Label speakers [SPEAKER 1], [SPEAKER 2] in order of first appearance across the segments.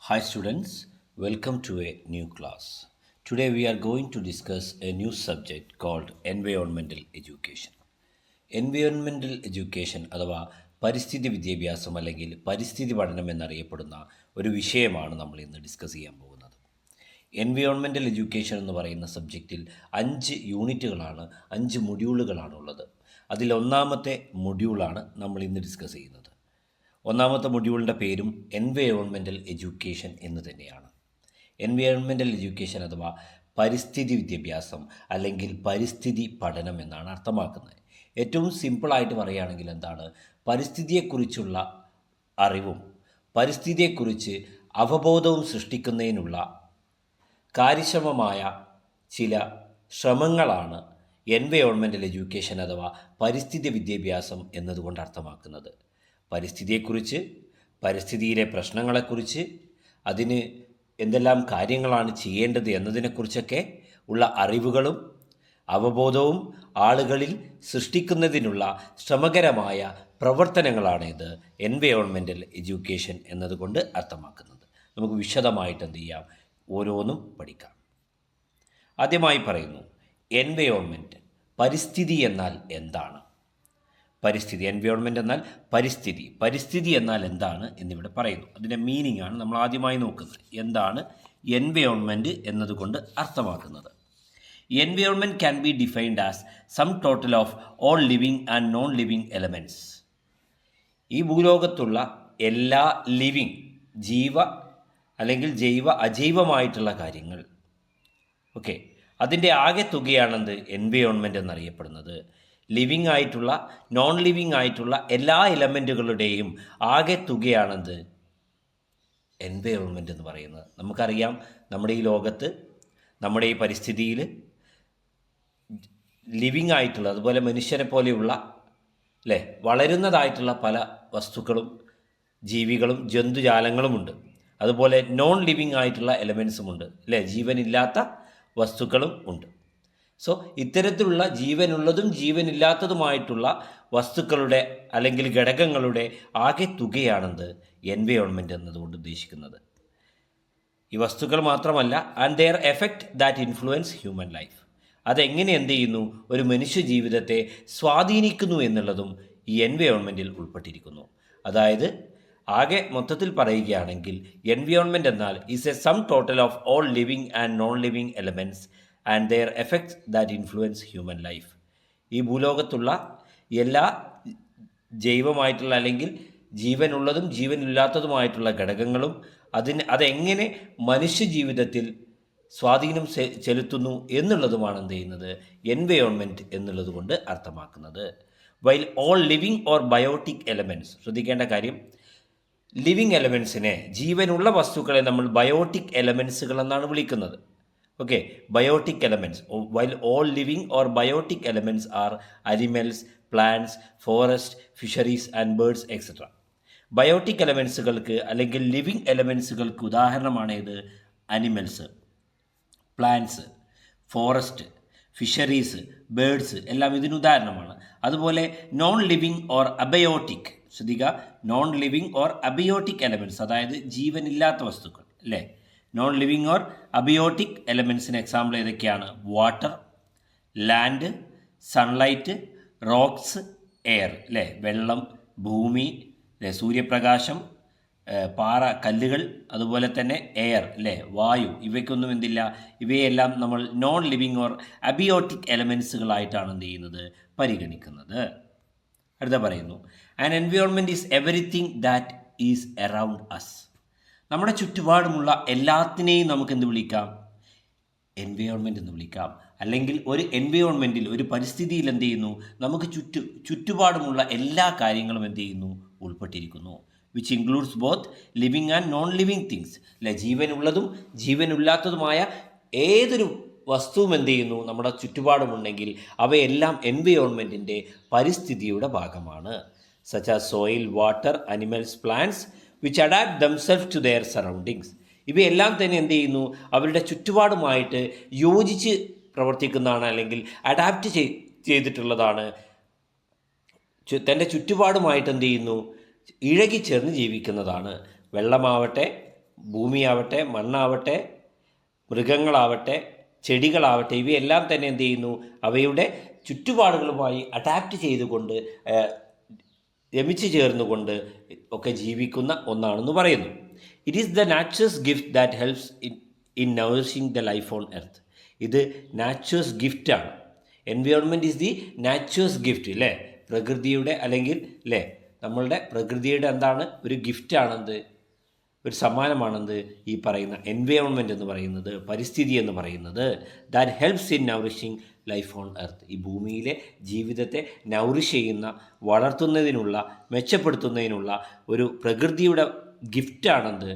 [SPEAKER 1] Hi students, welcome to a new class. Today we are going to discuss a new subject called environmental education. Environmental education അഥവാ പരിസ്ഥിതി വിദ്യാഭ്യാസം അല്ലെങ്കിൽ പരിസ്ഥിതി പഠനം എന്നറിയപ്പെടുന്ന ഒരു വിഷയമാണ് നമ്മൾ ഇന്ന് ഡിസ്കസ് ചെയ്യാൻ പോകുന്നത്. എൻവയോൺമെൻറ്റൽ എഡ്യൂക്കേഷൻ എന്ന് പറയുന്ന സബ്ജക്റ്റിൽ 5 യൂണിറ്റുകളാണ്, 5 മൊഡ്യൂളുകളാണുള്ളത്. അതിൽ ഒന്നാമത്തെ മൊഡ്യൂളാണ് നമ്മൾ ഇന്ന് ഡിസ്കസ് ചെയ്യുന്നത്. ഒന്നാമത്തെ മൊഡ്യൂളിൻ്റെ പേരും എൻവയോൺമെൻറ്റൽ എഡ്യൂക്കേഷൻ എന്ന് തന്നെയാണ്. എൻവയോൺമെൻറ്റൽ എഡ്യൂക്കേഷൻ അഥവാ പരിസ്ഥിതി വിദ്യാഭ്യാസം അല്ലെങ്കിൽ പരിസ്ഥിതി പഠനം എന്നാണ് അർത്ഥമാക്കുന്നത്. ഏറ്റവും സിമ്പിളായിട്ട് പറയുകയാണെങ്കിൽ എന്താണ്, പരിസ്ഥിതിയെക്കുറിച്ചുള്ള അറിവും പരിസ്ഥിതിയെക്കുറിച്ച് അവബോധവും സൃഷ്ടിക്കുന്നതിനുള്ള കാര്യക്ഷമമായ ചില ശ്രമങ്ങളാണ് എൻവയോൺമെൻറ്റൽ എഡ്യൂക്കേഷൻ അഥവാ പരിസ്ഥിതി വിദ്യാഭ്യാസം എന്നതുകൊണ്ട് അർത്ഥമാക്കുന്നത്. പരിസ്ഥിതിയെക്കുറിച്ച്, പരിസ്ഥിതിയിലെ പ്രശ്നങ്ങളെക്കുറിച്ച്, അതിന് എന്തെല്ലാം കാര്യങ്ങളാണ് ചെയ്യേണ്ടത് എന്നതിനെക്കുറിച്ചൊക്കെ ഉള്ള അറിവുകളും അവബോധവും ആളുകളിൽ സൃഷ്ടിക്കുന്നതിനുള്ള ശ്രമകരമായ പ്രവർത്തനങ്ങളാണ് ഇത് എൻവയോൺമെൻറ്റൽ എഡ്യൂക്കേഷൻ എന്നതുകൊണ്ട് അർത്ഥമാക്കുന്നത്. നമുക്ക് വിശദമായിട്ട് എന്ത് ചെയ്യാം, ഓരോന്നും പഠിക്കാം. ആദ്യമായി പറയുന്നു, എൻവയോൺമെൻറ്റ്, പരിസ്ഥിതി എന്നാൽ എന്താണ്? പരിസ്ഥിതി, എൻവയോൺമെൻറ്റ് എന്നാൽ പരിസ്ഥിതി, പരിസ്ഥിതി എന്നാൽ എന്താണ് എന്നിവിടെ പറയുന്നു. അതിൻ്റെ മീനിങ് ആണ് നമ്മൾ ആദ്യമായി നോക്കുന്നത്. എന്താണ് എൻവയോൺമെൻറ്റ് എന്നതുകൊണ്ട് അർത്ഥമാക്കുന്നത്? Environment can be defined as sum total of all living and non living elements. ഈ ഭൂലോകത്തുള്ള എല്ലാ ലിവിങ്, അല്ലെങ്കിൽ അജൈവമായിട്ടുള്ള കാര്യങ്ങൾ, ഓക്കെ, അതിൻ്റെ ആകെ തുകയാണെന്ത് എൻവയോൺമെൻറ്റ് എന്നറിയപ്പെടുന്നത്. ലിവിങ് ആയിട്ടുള്ള നോൺ ലിവിങ് ആയിട്ടുള്ള എല്ലാ എലമെൻറ്റുകളുടെയും ആകെ തുകയാണെന്ത് എൻവയോൺമെൻറ്റ് എന്ന് പറയുന്നത്. നമുക്കറിയാം, നമ്മുടെ ഈ ലോകത്ത്, നമ്മുടെ ഈ പരിസ്ഥിതിയിൽ ലിവിങ് ആയിട്ടുള്ള, അതുപോലെ മനുഷ്യനെ പോലെയുള്ള വളരുന്നതായിട്ടുള്ള പല വസ്തുക്കളും ജീവികളും ജന്തുജാലങ്ങളുമുണ്ട്. അതുപോലെ നോൺ ലിവിങ് ആയിട്ടുള്ള എലമെൻസുമുണ്ട്, ജീവനില്ലാത്ത വസ്തുക്കളും ഉണ്ട്. സോ ഇത്തരത്തിലുള്ള ജീവനുള്ളതും ജീവനില്ലാത്തതുമായിട്ടുള്ള വസ്തുക്കളുടെ അല്ലെങ്കിൽ ഘടകങ്ങളുടെ ആകെ തുകയാണെന്ത് എൻവയോൺമെൻറ്റ് എന്നതുകൊണ്ട് ഉദ്ദേശിക്കുന്നത്. ഈ വസ്തുക്കൾ മാത്രമല്ല, and their effect that influence human life, അതെങ്ങനെ എന്ത് ചെയ്യുന്നു, ഒരു മനുഷ്യ ജീവിതത്തെ സ്വാധീനിക്കുന്നു എന്നുള്ളതും ഈ എൻവയോൺമെൻറ്റിൽ ഉൾപ്പെട്ടിരിക്കുന്നു. അതായത് ആകെ മൊത്തത്തിൽ പറയുകയാണെങ്കിൽ എൻവയോൺമെൻറ്റ് എന്നാൽ is A sum total of all living and non living elements and their effects that influence human life. ഈ ഭൂലോകത്തുള്ള എല്ലാ ജൈവമായിട്ടുള്ള അല്ലെങ്കിൽ ജീവനുള്ളതും ജീവനില്ലാത്തതുമായിട്ടുള്ള ഘടകങ്ങളും അതെങ്ങനെ മനുഷ്യ ജീവിതത്തിൽ സ്വാധീനം ചെലുത്തുന്നു എന്നുള്ളതുമാണ് എന്ത് ചെയ്യുന്നത് എൻവയോൺമെൻറ്റ് എന്നുള്ളത് കൊണ്ട് അർത്ഥമാക്കുന്നത്. While all living or biotic elements, ശ്രദ്ധിക്കേണ്ട കാര്യം, ലിവിങ് എലമെൻസിനെ, ജീവനുള്ള വസ്തുക്കളെ നമ്മൾ ബയോട്ടിക് എലമെൻസുകൾ എന്നാണ് വിളിക്കുന്നത്. Okay, biotic elements, while all living or biotic elements are animals, plants, forest, fisheries and birds etcetera. Biotic എലമെൻസുകൾക്ക് അല്ലെങ്കിൽ ലിവിങ് എലമെൻസുകൾക്ക് ഉദാഹരണമാണ് ഇത് animals, plants, forest, fisheries, birds എല്ലാം ഇതിന് ഉദാഹരണമാണ്. അതുപോലെ നോൺ ലിവിങ് ഓർ അബയോട്ടിക്, ശ്രദ്ധിക്കുക, non living or abiotic elements, അതായത് ജീവനില്ലാത്ത വസ്തുക്കൾ, നോൺ ലിവിങ് ഓർ അബയോട്ടിക് എലമെൻറ്റ്സിന് എക്സാമ്പിൾ ഏതൊക്കെയാണ്? Water, land, sunlight, rocks, air, വെള്ളം, ഭൂമി, സൂര്യപ്രകാശം, പാറ, കല്ലുകൾ, അതുപോലെ തന്നെ എയർ, വായു, ഇവയ്ക്കൊന്നും എന്തില്ല, ഇവയെല്ലാം നമ്മൾ നോൺ ലിവിങ് ഓർ അബിയോട്ടിക് എലമെൻസുകളായിട്ടാണ് എന്ത് ചെയ്യുന്നത്, പരിഗണിക്കുന്നത്. അടുത്ത പറയുന്നു, an environment is everything that is around us. നമ്മുടെ ചുറ്റുപാടുമുള്ള എല്ലാത്തിനെയും നമുക്ക് എന്ത് വിളിക്കാം, എൻവയോൺമെൻറ്റ് എന്ന് വിളിക്കാം. അല്ലെങ്കിൽ ഒരു എൻവയോൺമെൻറ്റിൽ, ഒരു പരിസ്ഥിതിയിൽ എന്ത് ചെയ്യുന്നു, നമുക്ക് ചുറ്റുപാടുമുള്ള എല്ലാ കാര്യങ്ങളും എന്ത് ചെയ്യുന്നു, ഉൾപ്പെട്ടിരിക്കുന്നു. Which includes both living and non living things, ജീവനുള്ളതും ജീവനില്ലാത്തതുമായ ഏതൊരു വസ്തുവും എന്ത് ചെയ്യുന്നു, നമ്മുടെ ചുറ്റുപാടുമുണ്ടെങ്കിൽ അവയെല്ലാം എൻവയോൺമെൻറ്റിൻ്റെ പരിസ്ഥിതിയുടെ ഭാഗമാണ്. Such as soil, water, animals, plants which adapt themself to their surroundings. ഇവയെല്ലാം തന്നെ എന്ത് ചെയ്യുന്നു, അവരുടെ ചുറ്റുപാടുമായിട്ട് യോജിച്ച് പ്രവർത്തിക്കുന്നതാണ്, അല്ലെങ്കിൽ അഡാപ്റ്റ് ചെയ്തിട്ടുള്ളതാണ്. തൻ്റെ ചുറ്റുപാടുമായിട്ട് എന്ത് ചെയ്യുന്നു, ഇഴകിച്ചേർന്ന് ജീവിക്കുന്നതാണ്. വെള്ളമാവട്ടെ, ഭൂമിയാവട്ടെ, മണ്ണാവട്ടെ, മൃഗങ്ങളാവട്ടെ, ചെടികളാവട്ടെ, ഇവയെല്ലാം തന്നെ എന്ത് ചെയ്യുന്നു, അവയുടെ ചുറ്റുപാടുകളുമായി അഡാപ്റ്റ് ചെയ്തുകൊണ്ട് രമിച്ചു ചേർന്നുകൊണ്ട് ഒക്കെ ജീവിക്കുന്ന ഒന്നാണെന്ന് പറയുന്നു. It is the nature's gift that helps in nourishing the life on earth. ഇത് നാച്ചേഴ്സ് ഗിഫ്റ്റാണ്. Environment is the nature's gift, അല്ലേ? പ്രകൃതിയുടെ അല്ലെങ്കിൽ അല്ലേ നമ്മളുടെ പ്രകൃതിയുടെ എന്താണ് ഒരു ഗിഫ്റ്റാണെന്ത്, ഒരു സമ്മാനമാണെന്ത് ഈ പറയുന്ന എൻവയോൺമെൻറ്റ് എന്ന് പറയുന്നത്, പരിസ്ഥിതി എന്ന് പറയുന്നത്. That helps in nourishing life on earth. ഈ ഭൂമിയിലെ ജീവിതത്തെ നൗറിഷ് ചെയ്യുന്ന, വളർത്തുന്നതിനുള്ള, മെച്ചപ്പെടുത്തുന്നതിനുള്ള ഒരു പ്രകൃതിയുടെ ഗിഫ്റ്റാണെന്ത്,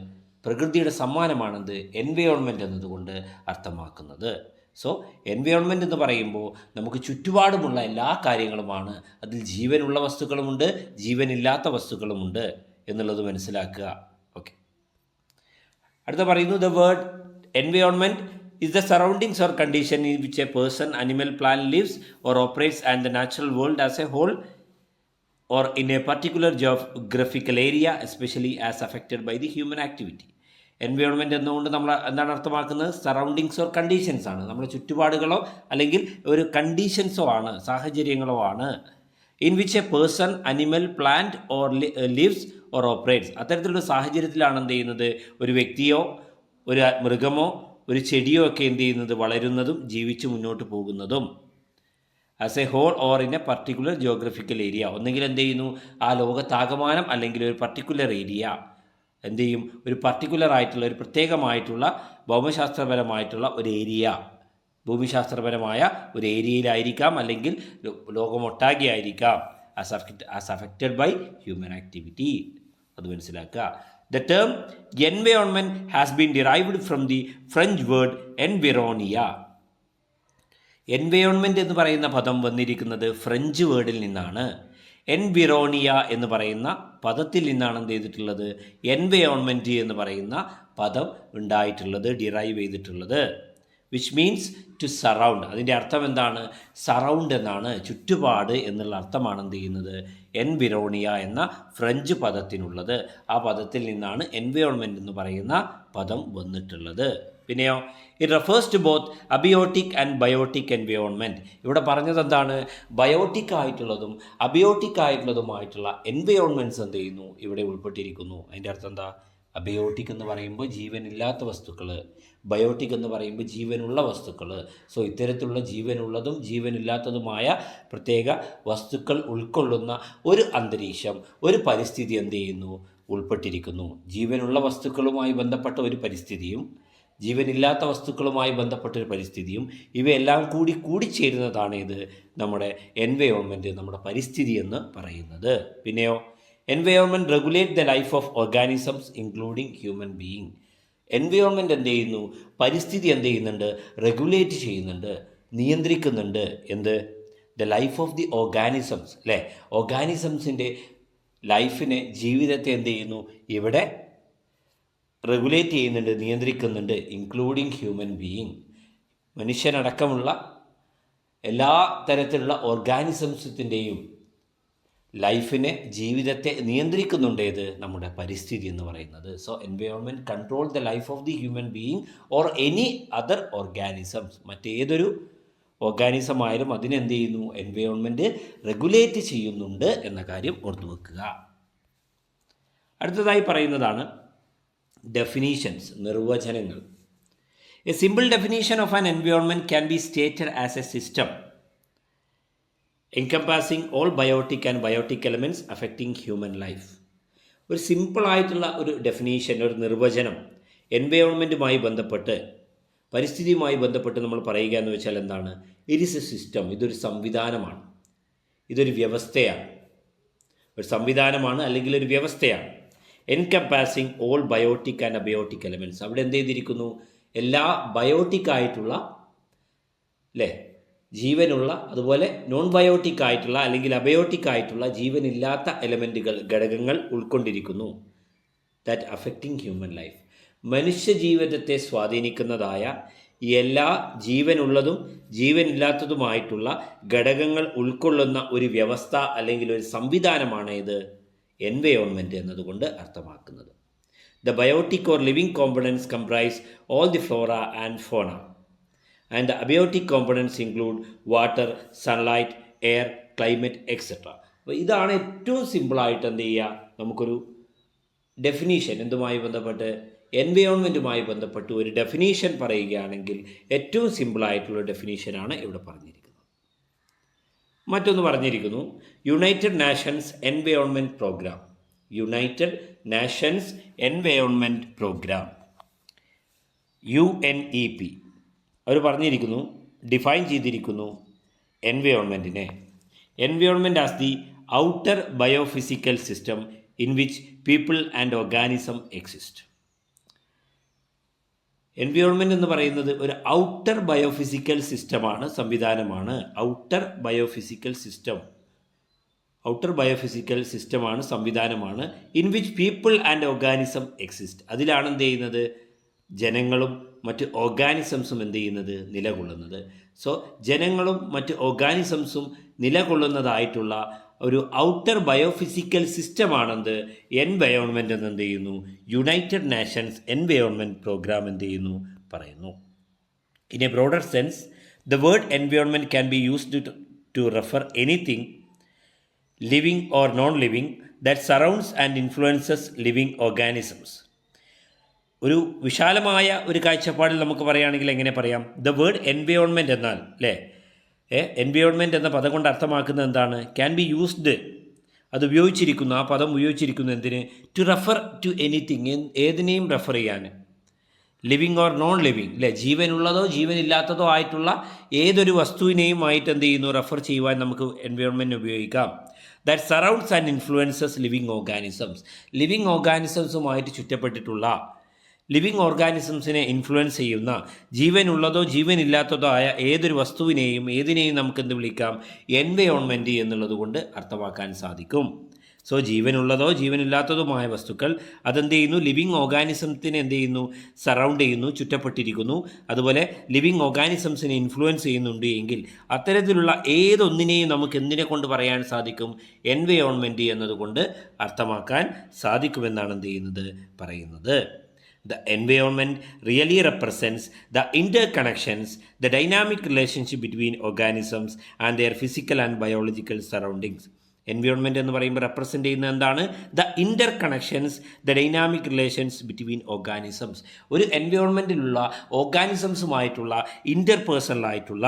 [SPEAKER 1] പ്രകൃതിയുടെ സമ്മാനമാണെന്ത് എൻവയോൺമെൻറ്റ് എന്നതുകൊണ്ട് അർത്ഥമാക്കുന്നത്. സോ എൻവയോൺമെൻറ്റ് എന്ന് പറയുമ്പോൾ നമുക്ക് ചുറ്റുപാടുമുള്ള എല്ലാ കാര്യങ്ങളുമാണ്. അതിൽ ജീവനുള്ള വസ്തുക്കളുമുണ്ട്, ജീവനില്ലാത്ത വസ്തുക്കളുമുണ്ട് എന്നുള്ളത് മനസ്സിലാക്കുക. ഓക്കെ, അടുത്ത പറയുന്നു, the word environment is the surroundings or condition in which a person, animal, plant lives or operates, and the natural world as a whole or in a particular geographical area, especially as affected by the human activity. Environment എന്നുകൊണ്ട് നമ്മൾ എന്താണ് അർത്ഥമാക്കുന്നത്? Surroundings or conditions ആണ്. നമ്മുടെ ചുറ്റുപാടുകളോ അല്ലെങ്കിൽ ഒരു കണ്ടീഷൻസോ ആണ്, സാഹചര്യങ്ങളോ ആണ്. In which A person, animal, plant or lives or operates. അത്തരത്തിലുള്ള സാഹചര്യത്തിലാണ് എന്ത് ചെയ്യുന്നത്, ഒരു വ്യക്തിയോ ഒരു മൃഗമോ ഒരു ചെടിയോ ഒക്കെ എന്ത് ചെയ്യുന്നത്, വളരുന്നതും ജീവിച്ച് മുന്നോട്ട് പോകുന്നതും. As a whole or in a particular geographical area. ഒന്നെങ്കിൽ എന്ത് ചെയ്യുന്നു, ആ ലോകത്താകമാനം അല്ലെങ്കിൽ ഒരു പർട്ടിക്കുലർ ഏരിയ എന്ത് ചെയ്യും, ഒരു പർട്ടിക്കുലർ ആയിട്ടുള്ള ഒരു പ്രത്യേകമായിട്ടുള്ള ഭൗമശാസ്ത്രപരമായിട്ടുള്ള ഒരു ഏരിയ, ഭൂമിശാസ്ത്രപരമായ ഒരു ഏരിയയിലായിരിക്കാം, അല്ലെങ്കിൽ ലോകമൊട്ടാകെ ആയിരിക്കാം, as affected by human activity. അത് മനസ്സിലാക്കുക. The term environment has been derived from the French word environia. Environment എന്ന് പറയുന്ന പദം വന്നിരിക്കുന്നത് ഫ്രഞ്ച് വേർഡിൽ നിന്നാണ്. എൻവിറോണിയ എന്ന് പറയുന്ന പദത്തിൽ നിന്നാണ് എന്ത് ചെയ്തിട്ടുള്ളത്, എൻവയോൺമെൻറ്റ് എന്ന് പറയുന്ന പദം ഉണ്ടായിട്ടുള്ളത്, ഡിറൈവ് ചെയ്തിട്ടുള്ളത്. Which means to surround. അതിൻ്റെ അർത്ഥം എന്താണ്? സറൗണ്ട് എന്നാണ്, ചുറ്റുപാട് എന്നുള്ള അർത്ഥമാണ് എന്ത് ചെയ്യുന്നത്, എൻവിറോണിയ എന്ന ഫ്രഞ്ച് പദത്തിനുള്ളത്. ആ പദത്തിൽ നിന്നാണ് എൻവയോൺമെൻറ്റ് എന്ന് പറയുന്ന പദം വന്നിട്ടുള്ളത്. പിന്നെയോ, it refers to both abiotic and biotic environment. ഇവിടെ പറഞ്ഞത് എന്താണ്, ബയോട്ടിക് ആയിട്ടുള്ളതും അബിയോട്ടിക് ആയിട്ടുള്ളതുമായിട്ടുള്ള എൻവയോൺമെൻറ്റ്സ് എന്ത് ചെയ്യുന്നു, ഇവിടെ ഉൾപ്പെട്ടിരിക്കുന്നു. അതിൻ്റെ അർത്ഥം എന്താ? അബയോട്ടിക് എന്ന് പറയുമ്പോൾ ജീവനില്ലാത്ത വസ്തുക്കൾ, ബയോട്ടിക് എന്ന് പറയുമ്പോൾ ജീവനുള്ള വസ്തുക്കൾ. സോ ഇത്തരത്തിലുള്ള ജീവനുള്ളതും ജീവനില്ലാത്തതുമായ പ്രത്യേക വസ്തുക്കൾ ഉൾക്കൊള്ളുന്ന ഒരു അന്തരീക്ഷം, ഒരു പരിസ്ഥിതി എന്ത് ചെയ്യുന്നു, ഉൾപ്പെട്ടിരിക്കുന്നു. ജീവനുള്ള വസ്തുക്കളുമായി ബന്ധപ്പെട്ട ഒരു പരിസ്ഥിതിയും ജീവനില്ലാത്ത വസ്തുക്കളുമായി ബന്ധപ്പെട്ട ഒരു പരിസ്ഥിതിയും, ഇവയെല്ലാം കൂടിച്ചേരുന്നതാണ് ഇത് നമ്മുടെ എൻവയോൺമെൻറ്റ്, നമ്മുടെ പരിസ്ഥിതി എന്ന് പറയുന്നത്. പിന്നെയോ, environment regulate the life of organisms including human being. Environment എന്ത് ചെയ്യുന്നു, പരിസ്ഥിതി എന്ത് ചെയ്യുന്നുണ്ട്, റെഗുലേറ്റ് ചെയ്യുന്നുണ്ട്, നിയന്ത്രിക്കുന്നുണ്ട്. എന്ത്? The life of the organisms, അല്ലേ? ഓർഗാനിസംസിൻ്റെ ലൈഫിനെ, ജീവിതത്തെ എന്ത് ചെയ്യുന്നു, ഇവിടെ റെഗുലേറ്റ് ചെയ്യുന്നുണ്ട്, നിയന്ത്രിക്കുന്നുണ്ട്. ഇൻക്ലൂഡിങ് ഹ്യൂമൻ ബീയിങ്, മനുഷ്യനടക്കമുള്ള എല്ലാ തരത്തിലുള്ള ഓർഗാനിസംസിൻ്റെയും ലൈഫിനെ, ജീവിതത്തെ നിയന്ത്രിക്കുന്നുണ്ട്. ഏത്? നമ്മുടെ പരിസ്ഥിതി എന്ന് പറയുന്നത്. So environment control the life of the human being or any other organisms. മറ്റേതൊരു ഓർഗാനിസം ആയാലും അതിനെന്ത് ചെയ്യുന്നു, എൻവയോൺമെൻറ്റ് റെഗുലേറ്റ് ചെയ്യുന്നുണ്ട് എന്ന കാര്യം ഓർത്തു വെക്കുക. അടുത്തതായി പറയുന്നതാണ് ഡെഫിനീഷൻസ്, നിർവചനങ്ങൾ. A simple definition of an environment can B stated as A system encompassing all biotic and biotic elements affecting human life. ഒരു സിമ്പിളായിട്ടുള്ള ഒരു ഡെഫിനീഷൻ, ഒരു നിർവചനം എൻവയോൺമെൻറ്റുമായി ബന്ധപ്പെട്ട്, പരിസ്ഥിതിയുമായി ബന്ധപ്പെട്ട് നമ്മൾ പറയുക എന്ന് വെച്ചാൽ എന്താണ്? It is a system. ഇതൊരു സംവിധാനമാണ്, ഇതൊരു വ്യവസ്ഥയാണ്. ഒരു സംവിധാനമാണ് അല്ലെങ്കിൽ ഒരു വ്യവസ്ഥയാണ്. Encompassing all biotic and abiotic elements. അവിടെ എന്ത് ചെയ്തിരിക്കുന്നു, എല്ലാ ബയോട്ടിക് ആയിട്ടുള്ള, അല്ലേ, ജീവനുള്ള, അതുപോലെ നോൺ ബയോട്ടിക് ആയിട്ടുള്ള അല്ലെങ്കിൽ അബയോട്ടിക് ആയിട്ടുള്ള ജീവനില്ലാത്ത എലമെൻറ്റുകൾ, ഘടകങ്ങൾ ഉൾക്കൊണ്ടിരിക്കുന്നു. That affecting human life. മനുഷ്യ ജീവിതത്തെ സ്വാധീനിക്കുന്നതായ എല്ലാ ജീവനുള്ളതും ജീവനില്ലാത്തതുമായിട്ടുള്ള ഘടകങ്ങൾ ഉൾക്കൊള്ളുന്ന ഒരു വ്യവസ്ഥ അല്ലെങ്കിൽ ഒരു സംവിധാനമാണ് ഇത് എൻവയോൺമെൻറ്റ് എന്നതുകൊണ്ട് അർത്ഥമാക്കുന്നത്. The biotic or living components comprise all the flora and fauna. And the abiotic components include water, sunlight, air, climate, etc. അപ്പോൾ ഇതാണ് ഏറ്റവും സിമ്പിളായിട്ട് എന്ത് ചെയ്യുക, നമുക്കൊരു ഡെഫിനീഷൻ എന്തുമായി ബന്ധപ്പെട്ട് എൻവയോൺമെൻറ്റുമായി ബന്ധപ്പെട്ട് ഒരു ഡെഫിനീഷൻ പറയുകയാണെങ്കിൽ ഏറ്റവും സിമ്പിളായിട്ടുള്ള ഡെഫിനീഷനാണ് ഇവിടെ പറഞ്ഞിരിക്കുന്നത്. മറ്റൊന്ന് പറഞ്ഞിരിക്കുന്നു, United Nations Environment Programme. United Nations Environment Programme, UNEP. അവർ പറഞ്ഞിരിക്കുന്നു, ഡിഫൈൻ ചെയ്തിരിക്കുന്നു environment as the outer biophysical system in which people and organism exist. Environment എന്ന് പറയുന്നത് ഒരു ഔട്ടർ ബയോഫിസിക്കൽ സിസ്റ്റമാണ്, സംവിധാനമാണ്. ഔട്ടർ ബയോഫിസിക്കൽ സിസ്റ്റമാണ്, സംവിധാനമാണ്. In which people and organism exist. അതിലാണ് എന്ത് ചെയ്യുന്നത്, ജനങ്ങളും മറ്റ് ഓർഗാനിസംസും എന്ത് ചെയ്യുന്നത്, നിലകൊള്ളുന്നത്. സോ ജനങ്ങളും മറ്റ് ഓർഗാനിസംസും നിലകൊള്ളുന്നതായിട്ടുള്ള ഒരു ഔട്ടർ ബയോഫിസിക്കൽ സിസ്റ്റമാണെന്ത്, എൻവയോൺമെൻറ്റ് എന്ന് എന്ത് ചെയ്യുന്നു, യുണൈറ്റഡ് നാഷൻസ് എൻവയോൺമെൻറ്റ് പ്രോഗ്രാം എന്ത് ചെയ്യുന്നു, പറയുന്നു. In a broader sense, the word environment can be used to refer anything living or non living that surrounds and influences living organisms. ഒരു വിശാലമായ ഒരു കാഴ്ചപ്പാടിൽ നമുക്ക് പറയുകയാണെങ്കിൽ എങ്ങനെ പറയാം, ദ വേർഡ് എൻവയോൺമെൻറ്റ് എന്നാൽ അല്ലേ, എൻവയോൺമെൻറ്റ് എന്ന പദം കൊണ്ട് അർത്ഥമാക്കുന്നത് എന്താണ്, ക്യാൻ ബി യൂസ്ഡ്, അത് ഉപയോഗിച്ചിരിക്കുന്നു, ആ പദം ഉപയോഗിച്ചിരിക്കുന്നു എന്തിന്, ടു റെഫർ ടു എനിത്തിങ്, ഏതിനെയും റെഫർ ചെയ്യാൻ, ലിവിങ് ഓർ നോൺ ലിവിങ് അല്ലേ, ജീവനുള്ളതോ ജീവനില്ലാത്തതോ ആയിട്ടുള്ള ഏതൊരു വസ്തുവിനെയും ആയിട്ട് എന്ത് ചെയ്യുന്നു, റെഫർ ചെയ്യുവാൻ നമുക്ക് എൻവയോൺമെൻറ്റ് ഉപയോഗിക്കാം. That surrounds and influences living organisms, living ഓർഗാനിസംസുമായിട്ട് ചുറ്റപ്പെട്ടിട്ടുള്ള, ലിവിങ് ഓർഗാനിസംസിനെ ഇൻഫ്ലുവൻസ് ചെയ്യുന്ന, ജീവനുള്ളതോ ജീവനില്ലാത്തതോ ആയ ഏതൊരു വസ്തുവിനെയും ഏതിനെയും നമുക്കെന്ത് വിളിക്കാം, എൻവയോൺമെൻറ്റ് എന്നുള്ളത് കൊണ്ട് അർത്ഥമാക്കാൻ സാധിക്കും. സോ ജീവനുള്ളതോ ജീവനില്ലാത്തതുമായ വസ്തുക്കൾ അതെന്ത് ചെയ്യുന്നു, ലിവിങ് ഓർഗാനിസംസിനെ എന്ത് ചെയ്യുന്നു, സറൗണ്ട് ചെയ്യുന്നു, ചുറ്റപ്പെട്ടിരിക്കുന്നു. അതുപോലെ ലിവിങ് ഓർഗാനിസംസിനെ ഇൻഫ്ലുവൻസ് ചെയ്യുന്നുണ്ട് എങ്കിൽ അത്തരത്തിലുള്ള ഏതൊന്നിനെയും നമുക്ക് എന്തിനെ കൊണ്ട് പറയാൻ സാധിക്കും, എൻവയോൺമെൻറ്റ് എന്നതുകൊണ്ട് അർത്ഥമാക്കാൻ സാധിക്കുമെന്നാണ് എന്ത് ചെയ്യുന്നത്, പറയുന്നത്. The environment really represents the interconnections, the dynamic relationship between organisms and their physical and biological surroundings. Environment എന്ന് പറയുമ്പോൾ റെപ്രസെൻ്റ് ചെയ്യുന്നത് എന്താണ്, the inter connections, the dynamic relations between organisms. ഒരു എൻവയോൺമെൻറ്റിലുള്ള ഓർഗാനിസംസുമായിട്ടുള്ള ഇൻ്റർപേഴ്സണലായിട്ടുള്ള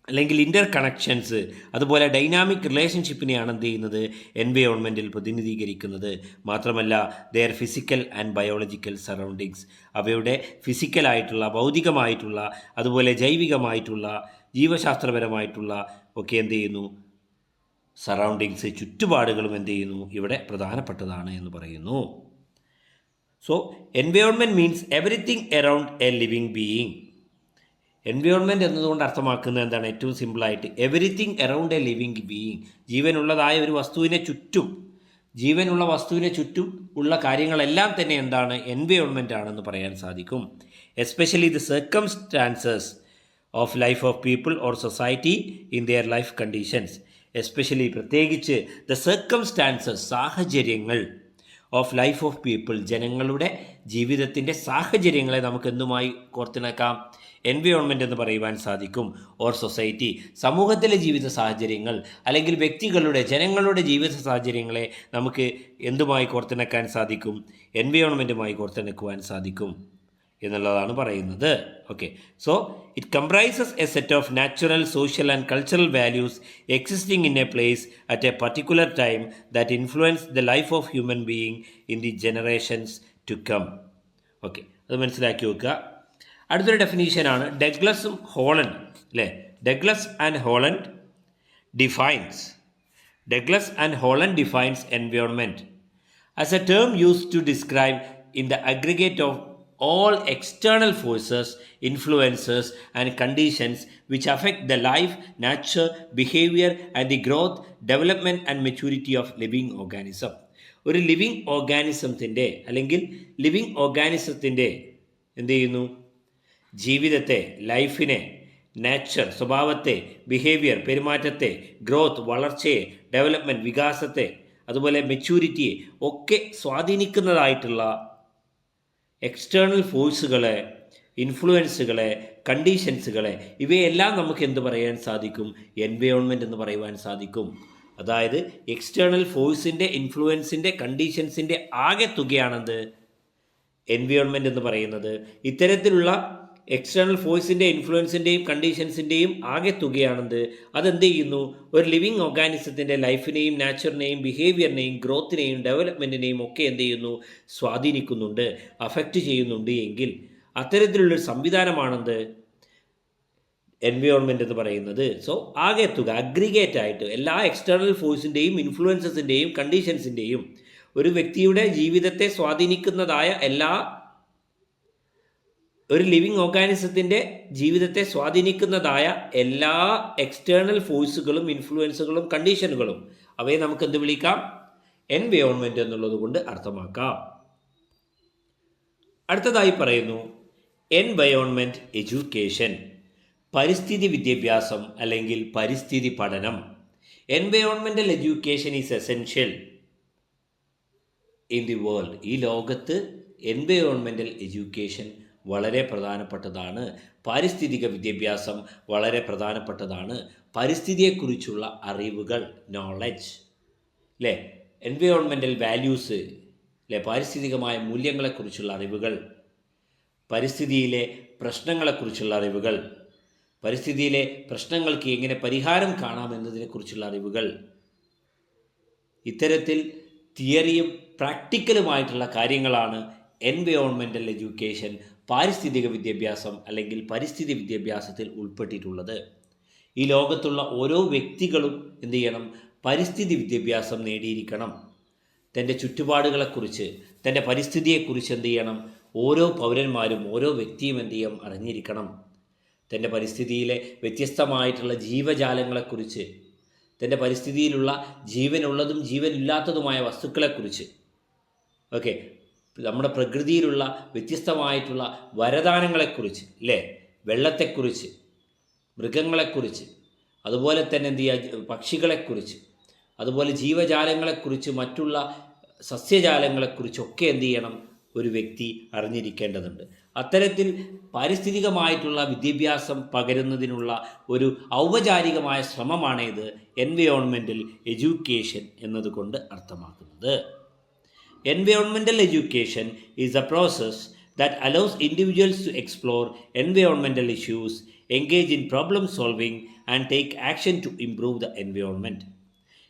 [SPEAKER 1] അല്ലെങ്കിൽ ഇൻ്റർ കണക്ഷൻസ്, അതുപോലെ ഡൈനാമിക് റിലേഷൻഷിപ്പിനെയാണ് എന്ത് ചെയ്യുന്നത്, എൻവയോൺമെൻറ്റിൽ പ്രതിനിധീകരിക്കുന്നത്. മാത്രമല്ല their physical and biological surroundings, അവയുടെ ഫിസിക്കലായിട്ടുള്ള, ഭൗതികമായിട്ടുള്ള, അതുപോലെ ജൈവികമായിട്ടുള്ള, ജീവശാസ്ത്രപരമായിട്ടുള്ള ഒക്കെ എന്ത് ചെയ്യുന്നു, സറൗണ്ടിങ്സ്, ചുറ്റുപാടുകളും എന്ത് ചെയ്യുന്നു, ഇവിടെ പ്രധാനപ്പെട്ടതാണ് എന്ന് പറയുന്നു. So environment means everything around a living being. Environment എന്നതുകൊണ്ട് അർത്ഥമാക്കുന്നത് എന്താണ്, ഏറ്റവും സിമ്പിളായിട്ട് everything around a living being, ജീവനുള്ളതായ ഒരു വസ്തുവിനെ ചുറ്റും, ജീവനുള്ള വസ്തുവിനെ ചുറ്റും ഉള്ള കാര്യങ്ങളെല്ലാം തന്നെ എന്താണ്, എൻവയോൺമെൻറ്റ് ആണെന്ന് പറയാൻ സാധിക്കും. Especially the circumstances of life of people or society in their life conditions. Especially പ്രത്യേകിച്ച് ദ സർക്കംസ്റ്റാൻസസ്, സാഹചര്യങ്ങൾ, ഓഫ് ലൈഫ് ഓഫ് പീപ്പിൾ, ജനങ്ങളുടെ ജീവിതത്തിൻ്റെ സാഹചര്യങ്ങളെ നമുക്ക് എന്തുമായി കോർത്തിണക്കാം, എൻവയോൺമെൻറ്റ് എന്ന് പറയുവാൻ സാധിക്കും. ഓർ സൊസൈറ്റി, സമൂഹത്തിലെ ജീവിത സാഹചര്യങ്ങൾ അല്ലെങ്കിൽ വ്യക്തികളുടെ, ജനങ്ങളുടെ ജീവിത സാഹചര്യങ്ങളെ നമുക്ക് എന്തുമായി കോർത്തിണക്കാൻ സാധിക്കും, എൻവയോൺമെൻറ്റുമായി കോർത്തിണക്കുവാൻ സാധിക്കും എന്നുള്ളതാണ് പറയുന്നത്. Okay, so it comprises a set of natural, social and cultural values existing in a place at a particular time that influence the life of human being in the generations to come. Okay, അത് മനസ്സിലാക്കി വെക്കുക. അടുത്തൊരു ഡെഫിനീഷനാണ് ഡഗ്ലസും Holland അല്ലേ. Douglas and Holland defines environment as a term used to describe in the aggregate of all external forces, influences and conditions which affect the life, nature, behavior and the growth, development and maturity of living organism. ഒരു living ഓർഗാനിസത്തിൻ്റെ അല്ലെങ്കിൽ living ഓർഗാനിസത്തിൻ്റെ എന്ത് ചെയ്യുന്നു, ജീവിതത്തെ, ലൈഫിനെ, nature, സ്വഭാവത്തെ, behaviour, പെരുമാറ്റത്തെ, growth, വളർച്ചയെ, development, വികാസത്തെ, അതുപോലെ മെച്യൂരിറ്റിയെ ഒക്കെ സ്വാധീനിക്കുന്നതായിട്ടുള്ള എക്സ്റ്റേണൽ ഫോഴ്സുകളെ, ഇൻഫ്ലുവൻസുകളെ, കണ്ടീഷൻസുകളെ, ഇവയെല്ലാം നമുക്ക് എന്ത് പറയാൻ സാധിക്കും? എൻവയോൺമെൻറ്റ് എന്ന് പറയുവാൻ സാധിക്കും. അതായത് എക്സ്റ്റേണൽ ഫോഴ്സിൻ്റെ, ഇൻഫ്ലുവൻസിൻ്റെ, കണ്ടീഷൻസിൻ്റെ ആകെ തുകയാണെന്ത്? എൻവയോൺമെൻറ്റ് എന്ന് പറയുന്നത്. ഇത്തരത്തിലുള്ള എക്സ്റ്റേണൽ ഫോഴ്സിൻ്റെ, ഇൻഫ്ലുവൻസിൻ്റെയും കണ്ടീഷൻസിൻ്റെയും ആകെ തുകയാണെന്ത്? അതെന്ത് ചെയ്യുന്നു? ഒരു ലിവിങ് ഓർഗാനിസത്തിൻ്റെ ലൈഫിനെയും നാച്ചറിനെയും ബിഹേവിയറിനെയും ഗ്രോത്തിനെയും ഡെവലപ്മെൻറ്റിനെയും ഒക്കെ എന്ത് ചെയ്യുന്നു? സ്വാധീനിക്കുന്നുണ്ട്, അഫക്റ്റ് ചെയ്യുന്നുണ്ട് എങ്കിൽ അത്തരത്തിലുള്ളൊരു സംവിധാനമാണെന്ത്? എൻവയോൺമെൻറ്റ് എന്ന് പറയുന്നത്. സോ ആകെ തുക അഗ്രിഗേറ്റ് ആയിട്ട് എല്ലാ എക്സ്റ്റേണൽ ഫോഴ്സിൻ്റെയും, ഇൻഫ്ലുവൻസസിൻ്റെയും, കണ്ടീഷൻസിൻ്റെയും, ഒരു വ്യക്തിയുടെ ജീവിതത്തെ സ്വാധീനിക്കുന്നതായ ഒരു ലിവിങ് ഓർഗാനിസത്തിൻ്റെ ജീവിതത്തെ സ്വാധീനിക്കുന്നതായ എല്ലാ എക്സ്റ്റേണൽ ഫോഴ്സുകളും, ഇൻഫ്ലുവൻസുകളും, കണ്ടീഷനുകളും, അവയെ നമുക്ക് എന്ത് വിളിക്കാം? എൻവയോൺമെൻറ്റ് എന്നുള്ളത് കൊണ്ട് അർത്ഥമാക്കാം. അടുത്തതായി പറയുന്നു എൻവയോൺമെൻറ്റ് എഡ്യൂക്കേഷൻ, പരിസ്ഥിതി വിദ്യാഭ്യാസം അല്ലെങ്കിൽ പരിസ്ഥിതി പഠനം. എൻവയോൺമെൻ്റൽ education is essential in the world. ഈ ലോകത്ത് എൻവയോൺമെൻ്റൽ എഡ്യൂക്കേഷൻ വളരെ പ്രധാനപ്പെട്ടതാണ്. പാരിസ്ഥിതിക വിദ്യാഭ്യാസം വളരെ പ്രധാനപ്പെട്ടതാണ്. പരിസ്ഥിതിയെക്കുറിച്ചുള്ള അറിവുകൾ, നോളജ്, അല്ലേ, എൻവയോൺമെൻ്റൽ വാല്യൂസ്, അല്ലേ, പാരിസ്ഥിതികമായ മൂല്യങ്ങളെക്കുറിച്ചുള്ള അറിവുകൾ, പരിസ്ഥിതിയിലെ പ്രശ്നങ്ങളെക്കുറിച്ചുള്ള അറിവുകൾ, പരിസ്ഥിതിയിലെ പ്രശ്നങ്ങൾക്ക് എങ്ങനെ പരിഹാരം കാണാമെന്നതിനെക്കുറിച്ചുള്ള അറിവുകൾ, ഇത്തരത്തിൽ തിയറിയും പ്രാക്ടിക്കലുമായിട്ടുള്ള കാര്യങ്ങളാണ് എൻവയോൺമെൻ്റൽ എഡ്യൂക്കേഷൻ, പാരിസ്ഥിതിക വിദ്യാഭ്യാസം അല്ലെങ്കിൽ പരിസ്ഥിതി വിദ്യാഭ്യാസത്തിൽ ഉൾപ്പെട്ടിട്ടുള്ളത്. ഈ ലോകത്തുള്ള ഓരോ വ്യക്തികളും എന്ത് ചെയ്യണം? പരിസ്ഥിതി വിദ്യാഭ്യാസം നേടിയിരിക്കണം. തൻ്റെ ചുറ്റുപാടുകളെക്കുറിച്ച്, തൻ്റെ പരിസ്ഥിതിയെക്കുറിച്ച് എന്ത് ചെയ്യണം? ഓരോ പൗരന്മാരും, ഓരോ വ്യക്തിയും എന്ത് ചെയ്യണം? അറിഞ്ഞിരിക്കണം. തൻ്റെ പരിസ്ഥിതിയിലെ വ്യത്യസ്തമായിട്ടുള്ള ജീവജാലങ്ങളെക്കുറിച്ച്, തൻ്റെ പരിസ്ഥിതിയിലുള്ള ജീവനുള്ളതും ജീവനില്ലാത്തതുമായ വസ്തുക്കളെക്കുറിച്ച്, ഓക്കെ, നമ്മുടെ പ്രകൃതിയിലുള്ള വ്യത്യസ്തമായിട്ടുള്ള വരദാനങ്ങളെക്കുറിച്ച്, അല്ലേ, വെള്ളത്തെക്കുറിച്ച്, മൃഗങ്ങളെക്കുറിച്ച്, അതുപോലെ തന്നെ എന്ത് ചെയ്യുക, പക്ഷികളെക്കുറിച്ച്, അതുപോലെ ജീവജാലങ്ങളെക്കുറിച്ച്, മറ്റുള്ള സസ്യജാലങ്ങളെക്കുറിച്ചൊക്കെ എന്ത് ചെയ്യണം? ഒരു വ്യക്തി അറിഞ്ഞിരിക്കേണ്ടതുണ്ട്. അത്തരത്തിൽ പാരിസ്ഥിതികമായിട്ടുള്ള വിദ്യാഭ്യാസം പകരുന്നതിനുള്ള ഒരു ഔപചാരികമായ ശ്രമമാണ് ഇത് എൻവയോൺമെൻ്റൽ എഡ്യൂക്കേഷൻ എന്നതുകൊണ്ട് അർത്ഥമാക്കുന്നത്. Environmental education is a process that allows individuals to explore environmental issues, engage in problem solving, and take action to improve the environment.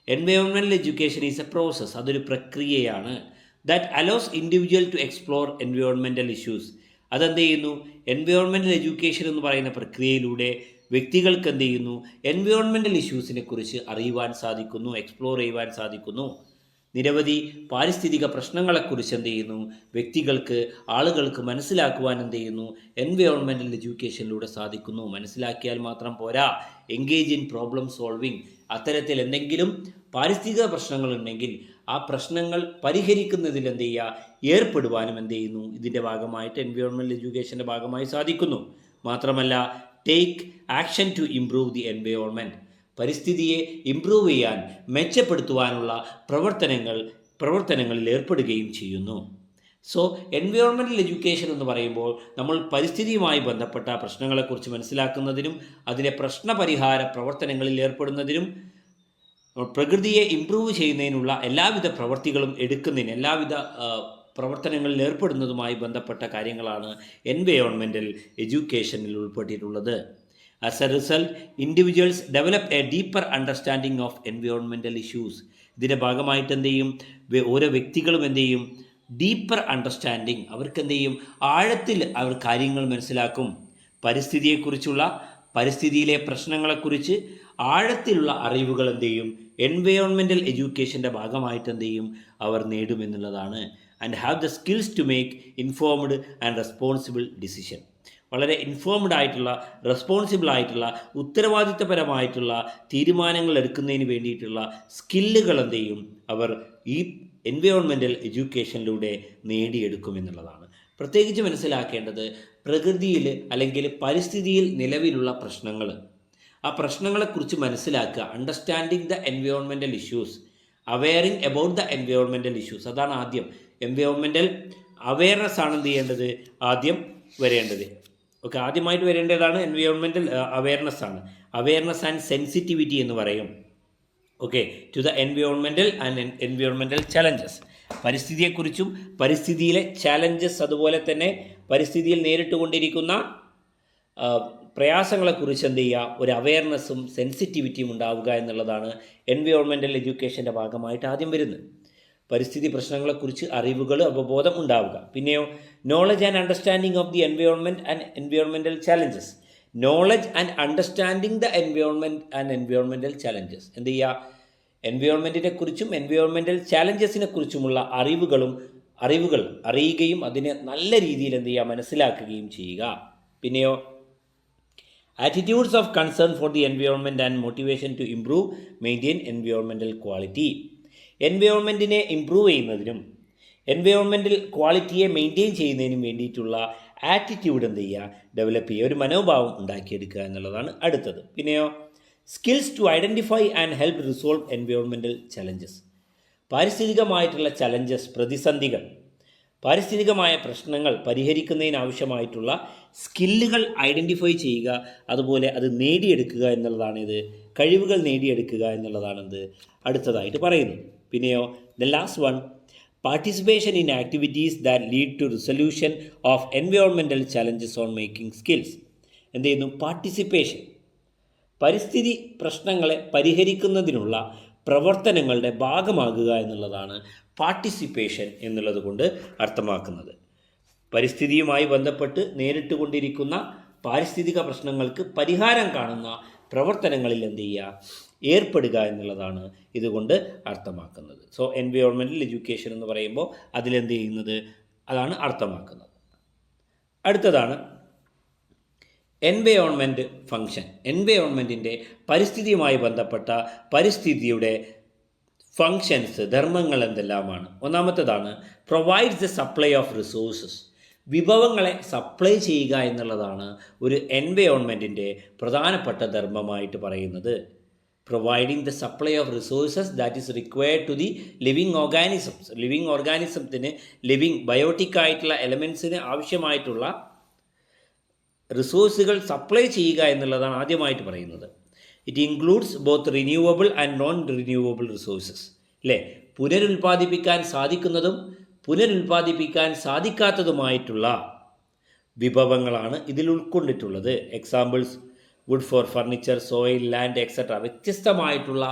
[SPEAKER 1] Environmental education is a process, അതൊരു പ്രക്രിയയാണ്, that allows individual to explore environmental issues. അതെന്ത് ചെയ്യുന്നു? Environmental education എന്ന് പറയുന്ന പ്രക്രിയയിലൂടെ വ്യക്തികൾക്ക് എന്ത് ചെയ്യുന്നു? എൻവയോൺമെൻറ്റൽ ഇഷ്യൂസിനെ കുറിച്ച് അറിയുവാൻ സാധിക്കുന്നു, എക്സ്പ്ലോർ ചെയ്യുവാൻ സാധിക്കുന്നു. നിരവധി പാരിസ്ഥിതിക പ്രശ്നങ്ങളെക്കുറിച്ച് എന്ത് ചെയ്യുന്നു? വ്യക്തികൾക്ക്, ആളുകൾക്ക് മനസ്സിലാക്കുവാൻ എന്ത് ചെയ്യുന്നു? എൻവയോൺമെൻറ്റൽ എഡ്യൂക്കേഷനിലൂടെ സാധിക്കുന്നു. മനസ്സിലാക്കിയാൽ മാത്രം പോരാ, എൻഗേജ് ഇൻ പ്രോബ്ലം സോൾവിങ്. അത്തരത്തിൽ എന്തെങ്കിലും പാരിസ്ഥിതിക പ്രശ്നങ്ങളുണ്ടെങ്കിൽ ആ പ്രശ്നങ്ങൾ പരിഹരിക്കുന്നതിൽ എന്ത് ചെയ്യുക? ഏർപ്പെടുവാനും എന്ത് ചെയ്യുന്നു? ഇതിൻ്റെ ഭാഗമായിട്ട്, എൻവയോൺമെൻറ്റൽ എഡ്യൂക്കേഷൻ്റെ ഭാഗമായി സാധിക്കുന്നു. മാത്രമല്ല, take action to improve the environment, പരിസ്ഥിതിയെ ഇംപ്രൂവ് ചെയ്യാൻ, മെച്ചപ്പെടുത്തുവാനുള്ള പ്രവർത്തനങ്ങളിൽ ഏർപ്പെടുകയും ചെയ്യുന്നു. സോ എൻവയോൺമെൻറ്റൽ എഡ്യൂക്കേഷൻ എന്ന് പറയുമ്പോൾ നമ്മൾ പരിസ്ഥിതിയുമായി ബന്ധപ്പെട്ട പ്രശ്നങ്ങളെക്കുറിച്ച് മനസ്സിലാക്കുന്നതിനും അതിലെ പ്രശ്നപരിഹാര പ്രവർത്തനങ്ങളിൽ ഏർപ്പെടുന്നതിനും പ്രകൃതിയെ ഇംപ്രൂവ് ചെയ്യുന്നതിനുള്ള എല്ലാവിധ പ്രവർത്തികളും എടുക്കുന്നതിന്, എല്ലാവിധ പ്രവർത്തനങ്ങളിൽ ഏർപ്പെടുന്നതുമായി ബന്ധപ്പെട്ട കാര്യങ്ങളാണ് environmental എഡ്യൂക്കേഷനിൽ ഉൾപ്പെട്ടിട്ടുള്ളത്. As a result, individuals develop a deeper understanding of environmental issues. ഇതിൻ്റെ ഭാഗമായിട്ട് എന്ത് ചെയ്യും? ഓരോ വ്യക്തികളും എന്ത് ചെയ്യും? ഡീപ്പർ അണ്ടർസ്റ്റാൻഡിങ്, അവർക്ക് എന്ത് ചെയ്യും? ആഴത്തിൽ അവർ കാര്യങ്ങൾ മനസ്സിലാക്കും. പരിസ്ഥിതിയെക്കുറിച്ചുള്ള, പരിസ്ഥിതിയിലെ പ്രശ്നങ്ങളെക്കുറിച്ച് ആഴത്തിലുള്ള അറിവുകൾ എന്ത് ചെയ്യും? എൻവയോൺമെൻറ്റൽ എഡ്യൂക്കേഷൻ്റെ ഭാഗമായിട്ട് എന്ത് ചെയ്യും? അവർ നേടുമെന്നുള്ളതാണ്. And have the skills to make informed and responsible decision. വളരെ ഇൻഫോംഡ് ആയിട്ടുള്ള, റെസ്പോൺസിബിൾ ആയിട്ടുള്ള, ഉത്തരവാദിത്തപരമായിട്ടുള്ള തീരുമാനങ്ങൾ എടുക്കുന്നതിന് വേണ്ടിയിട്ടുള്ള സ്കില്ലുകൾ എന്ത് ചെയ്യും? അവർ ഈ എൻവയോൺമെൻറ്റൽ എഡ്യൂക്കേഷനിലൂടെ നേടിയെടുക്കുമെന്നുള്ളതാണ്. പ്രത്യേകിച്ച് മനസ്സിലാക്കേണ്ടത്, പ്രകൃതിയിൽ അല്ലെങ്കിൽ പരിസ്ഥിതിയിൽ നിലവിലുള്ള പ്രശ്നങ്ങൾ, ആ പ്രശ്നങ്ങളെക്കുറിച്ച് മനസ്സിലാക്കുക, understanding the environmental issues, awaring about the environmental issues, അതാണ് ആദ്യം. എൻവയോൺമെൻറ്റൽ അവെയർനെസ് ആണ് എന്ത് ചെയ്യേണ്ടത്, ആദ്യം വരേണ്ടത്. ഓക്കെ, ആദ്യമായിട്ട് വരേണ്ടതാണ് എൻവയോൺമെൻറ്റൽ അവെയർനെസ് ആണ്. അവെയർനെസ് ആൻഡ് സെൻസിറ്റിവിറ്റി എന്ന് പറയും. Okay, to the environmental and environmental challenges. പരിസ്ഥിതിയെക്കുറിച്ചും പരിസ്ഥിതിയിലെ ചലഞ്ചസ്, അതുപോലെ തന്നെ പരിസ്ഥിതിയിൽ നേരിട്ടുകൊണ്ടിരിക്കുന്ന പ്രയാസങ്ങളെക്കുറിച്ച് എന്ത് ചെയ്യുക, ഒരു അവെയർനെസ്സും സെൻസിറ്റിവിറ്റിയും ഉണ്ടാവുക എന്നുള്ളതാണ് എൻവയോൺമെൻറ്റൽ എഡ്യൂക്കേഷൻ്റെ ഭാഗമായിട്ട് ആദ്യം വരുന്നത്. പരിസ്ഥിതി പ്രശ്നങ്ങളെക്കുറിച്ച് അറിവുകൾ, അവബോധം ഉണ്ടാവുക. പിന്നെയോ knowledge and understanding of the environment and environmental challenges. Knowledge and understanding the environment and environmental challenges. എന്ത് ചെയ്യുക, എൻവയോൺമെൻറ്റിനെ കുറിച്ചും എൻവയോൺമെൻറ്റൽ ചലഞ്ചസിനെ കുറിച്ചുമുള്ള അറിവുകൾ അറിയുകയും അതിനെ നല്ല രീതിയിൽ എന്ത് ചെയ്യുക, മനസ്സിലാക്കുകയും ചെയ്യുക. പിന്നെയോ attitudes of concern for the environment and motivation to improve maintain environmental quality. എൻവയോൺമെൻറ്റിനെ ഇംപ്രൂവ് ചെയ്യുന്നതിനും എൻവയോൺമെൻറ്റൽ ക്വാളിറ്റിയെ മെയിൻറ്റെയിൻ ചെയ്യുന്നതിനും വേണ്ടിയിട്ടുള്ള ആറ്റിറ്റ്യൂഡ് എന്ത് ചെയ്യുക, ഡെവലപ്പ് ചെയ്യുക, ഒരു മനോഭാവം ഉണ്ടാക്കിയെടുക്കുക എന്നുള്ളതാണ് അടുത്തത്. പിന്നെയോ skills to identify and help resolve environmental challenges. പാരിസ്ഥിതികമായിട്ടുള്ള ചലഞ്ചസ്, പ്രതിസന്ധികൾ, പാരിസ്ഥിതികമായ പ്രശ്നങ്ങൾ പരിഹരിക്കുന്നതിനാവശ്യമായിട്ടുള്ള സ്കില്ലുകൾ ഐഡൻറ്റിഫൈ ചെയ്യുക, അതുപോലെ അത് നേടിയെടുക്കുക എന്നുള്ളതാണിത്. കഴിവുകൾ നേടിയെടുക്കുക എന്നുള്ളതാണിത് അടുത്തതായിട്ട് പറയുന്നത്. പിന്നെയോ the last one, participation in activities that lead to resolution of environmental challenges on making skills. എന്ത് ചെയ്യുന്നു, പാർട്ടിസിപ്പേഷൻ, പരിസ്ഥിതി പ്രശ്നങ്ങളെ പരിഹരിക്കുന്നതിനുള്ള പ്രവർത്തനങ്ങളുടെ ഭാഗമാകുക എന്നുള്ളതാണ് പാർട്ടിസിപ്പേഷൻ എന്നുള്ളത് കൊണ്ട് അർത്ഥമാക്കുന്നത്. പരിസ്ഥിതിയുമായി ബന്ധപ്പെട്ട് നേരിട്ട് കൊണ്ടിരിക്കുന്ന പാരിസ്ഥിതിക പ്രശ്നങ്ങൾക്ക് പരിഹാരം കാണുന്ന പ്രവർത്തനങ്ങളിൽ എന്ത് ചെയ്യുക, ഏർപ്പെടുക എന്നുള്ളതാണ് ഇതുകൊണ്ട് അർത്ഥമാക്കുന്നത്. സോ എൻവയോൺമെൻറ്റൽ എഡ്യൂക്കേഷൻ എന്ന് പറയുമ്പോൾ അതിലെന്ത് ചെയ്യുന്നത്, അതാണ് അർത്ഥമാക്കുന്നത്. അടുത്തതാണ് എൻവയോൺമെൻറ്റ് ഫങ്ഷൻ. എൻവയോൺമെൻറ്റിൻ്റെ പരിസ്ഥിതിയുമായി ബന്ധപ്പെട്ട പരിസ്ഥിതിയുടെ ഫങ്ഷൻസ്, ധർമ്മങ്ങൾ എന്തെല്ലാമാണ്. ഒന്നാമത്തേതാണ് provides the supply of resources. വിഭവങ്ങളെ സപ്ലൈ ചെയ്യുക എന്നുള്ളതാണ് ഒരു എൻവയോൺമെൻറ്റിൻ്റെ പ്രധാനപ്പെട്ട ധർമ്മമായിട്ട് പറയുന്നത്. Providing the supply of resources that is required to the living organisms. Living ഓർഗാനിസത്തിന്, ലിവിങ് ബയോട്ടിക് ആയിട്ടുള്ള എലമെൻസിന് ആവശ്യമായിട്ടുള്ള റിസോഴ്സുകൾ സപ്ലൈ ചെയ്യുക എന്നുള്ളതാണ് ആദ്യമായിട്ട് പറയുന്നത്. It includes both renewable and non renewable resources. അല്ലേ, പുനരുൽപ്പാദിപ്പിക്കാൻ സാധിക്കുന്നതും പുനരുൽപ്പാദിപ്പിക്കാൻ സാധിക്കാത്തതുമായിട്ടുള്ള വിഭവങ്ങളാണ് ഇതിൽ ഉൾക്കൊണ്ടിട്ടുള്ളത്. Examples wood for furniture, soil, land etcetera. വ്യത്യസ്തമായിട്ടുള്ള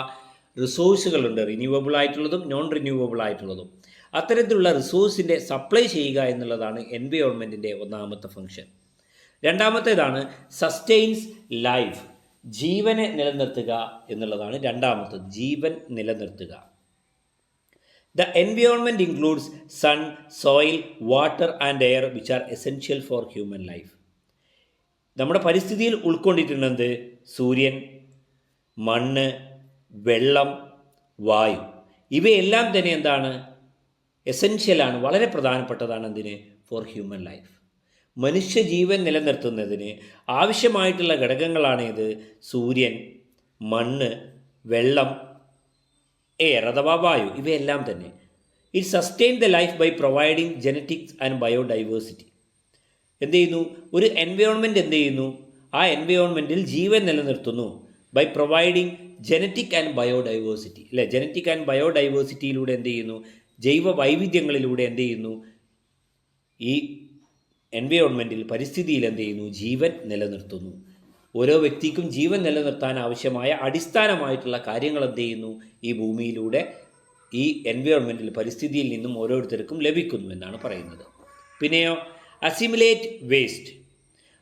[SPEAKER 1] റിസോഴ്സുകളുണ്ട്, റിന്യൂവബിൾ ആയിട്ടുള്ളതും നോൺ റിന്യൂവബിൾ ആയിട്ടുള്ളതും. അത്തരത്തിലുള്ള റിസോഴ്സിൻ്റെ സപ്ലൈ ചെയ്യുക എന്നുള്ളതാണ് എൻവയോൺമെൻറ്റിൻ്റെ ഒന്നാമത്തെ ഫംഗ്ഷൻ. രണ്ടാമത്തേതാണ് sustains life. ജീവനെ നിലനിർത്തുക എന്നുള്ളതാണ് രണ്ടാമത്തത്, ജീവൻ നിലനിർത്തുക. The environment includes sun, soil, water and air which are essential for human life. നമ്മുടെ പരിസ്ഥിതിയിൽ ഉൾക്കൊണ്ടിട്ടുള്ളത് സൂര്യൻ, മണ്ണ്, വെള്ളം, വായു. ഇവയെല്ലാം തന്നെ എന്താണ്, എസെൻഷ്യലാണ്, വളരെ പ്രധാനപ്പെട്ടതാണ്. എന്തിന്, ഫോർ ഹ്യൂമൻ ലൈഫ്. മനുഷ്യജീവൻ നിലനിർത്തുന്നതിന് ആവശ്യമായിട്ടുള്ള ഘടകങ്ങളാണിത്. സൂര്യൻ, മണ്ണ്, വെള്ളം, എയർ അഥവാ വായു, ഇവയെല്ലാം തന്നെ. It sustain the life by providing genetics and biodiversity. എന്ത് ചെയ്യുന്നു, ഒരു എൻവയോൺമെൻറ്റ് എന്ത് ചെയ്യുന്നു, ആ എൻവയോൺമെൻറ്റിൽ ജീവൻ നിലനിർത്തുന്നു. By providing genetic and biodiversity. അല്ലേ, ജനറ്റിക് ആൻഡ് ബയോഡൈവേഴ്സിറ്റിയിലൂടെ എന്ത് ചെയ്യുന്നു, ജൈവ വൈവിധ്യങ്ങളിലൂടെ എന്ത് ചെയ്യുന്നു, ഈ എൻവയോൺമെൻറ്റിൽ, പരിസ്ഥിതിയിൽ എന്ത് ചെയ്യുന്നു, ജീവൻ നിലനിർത്തുന്നു. ഓരോ വ്യക്തിക്കും ജീവൻ നിലനിർത്താൻ ആവശ്യമായ അടിസ്ഥാനമായിട്ടുള്ള കാര്യങ്ങൾ എന്ത് ചെയ്യുന്നു, ഈ ഭൂമിയിലൂടെ, ഈ എൻവയോൺമെൻറ്റിൽ, പരിസ്ഥിതിയിൽ നിന്നും ഓരോരുത്തർക്കും ലഭിക്കുന്നു എന്നാണ് പറയുന്നത്. പിന്നെയോ അസിമുലേറ്റ് വേസ്റ്റ്.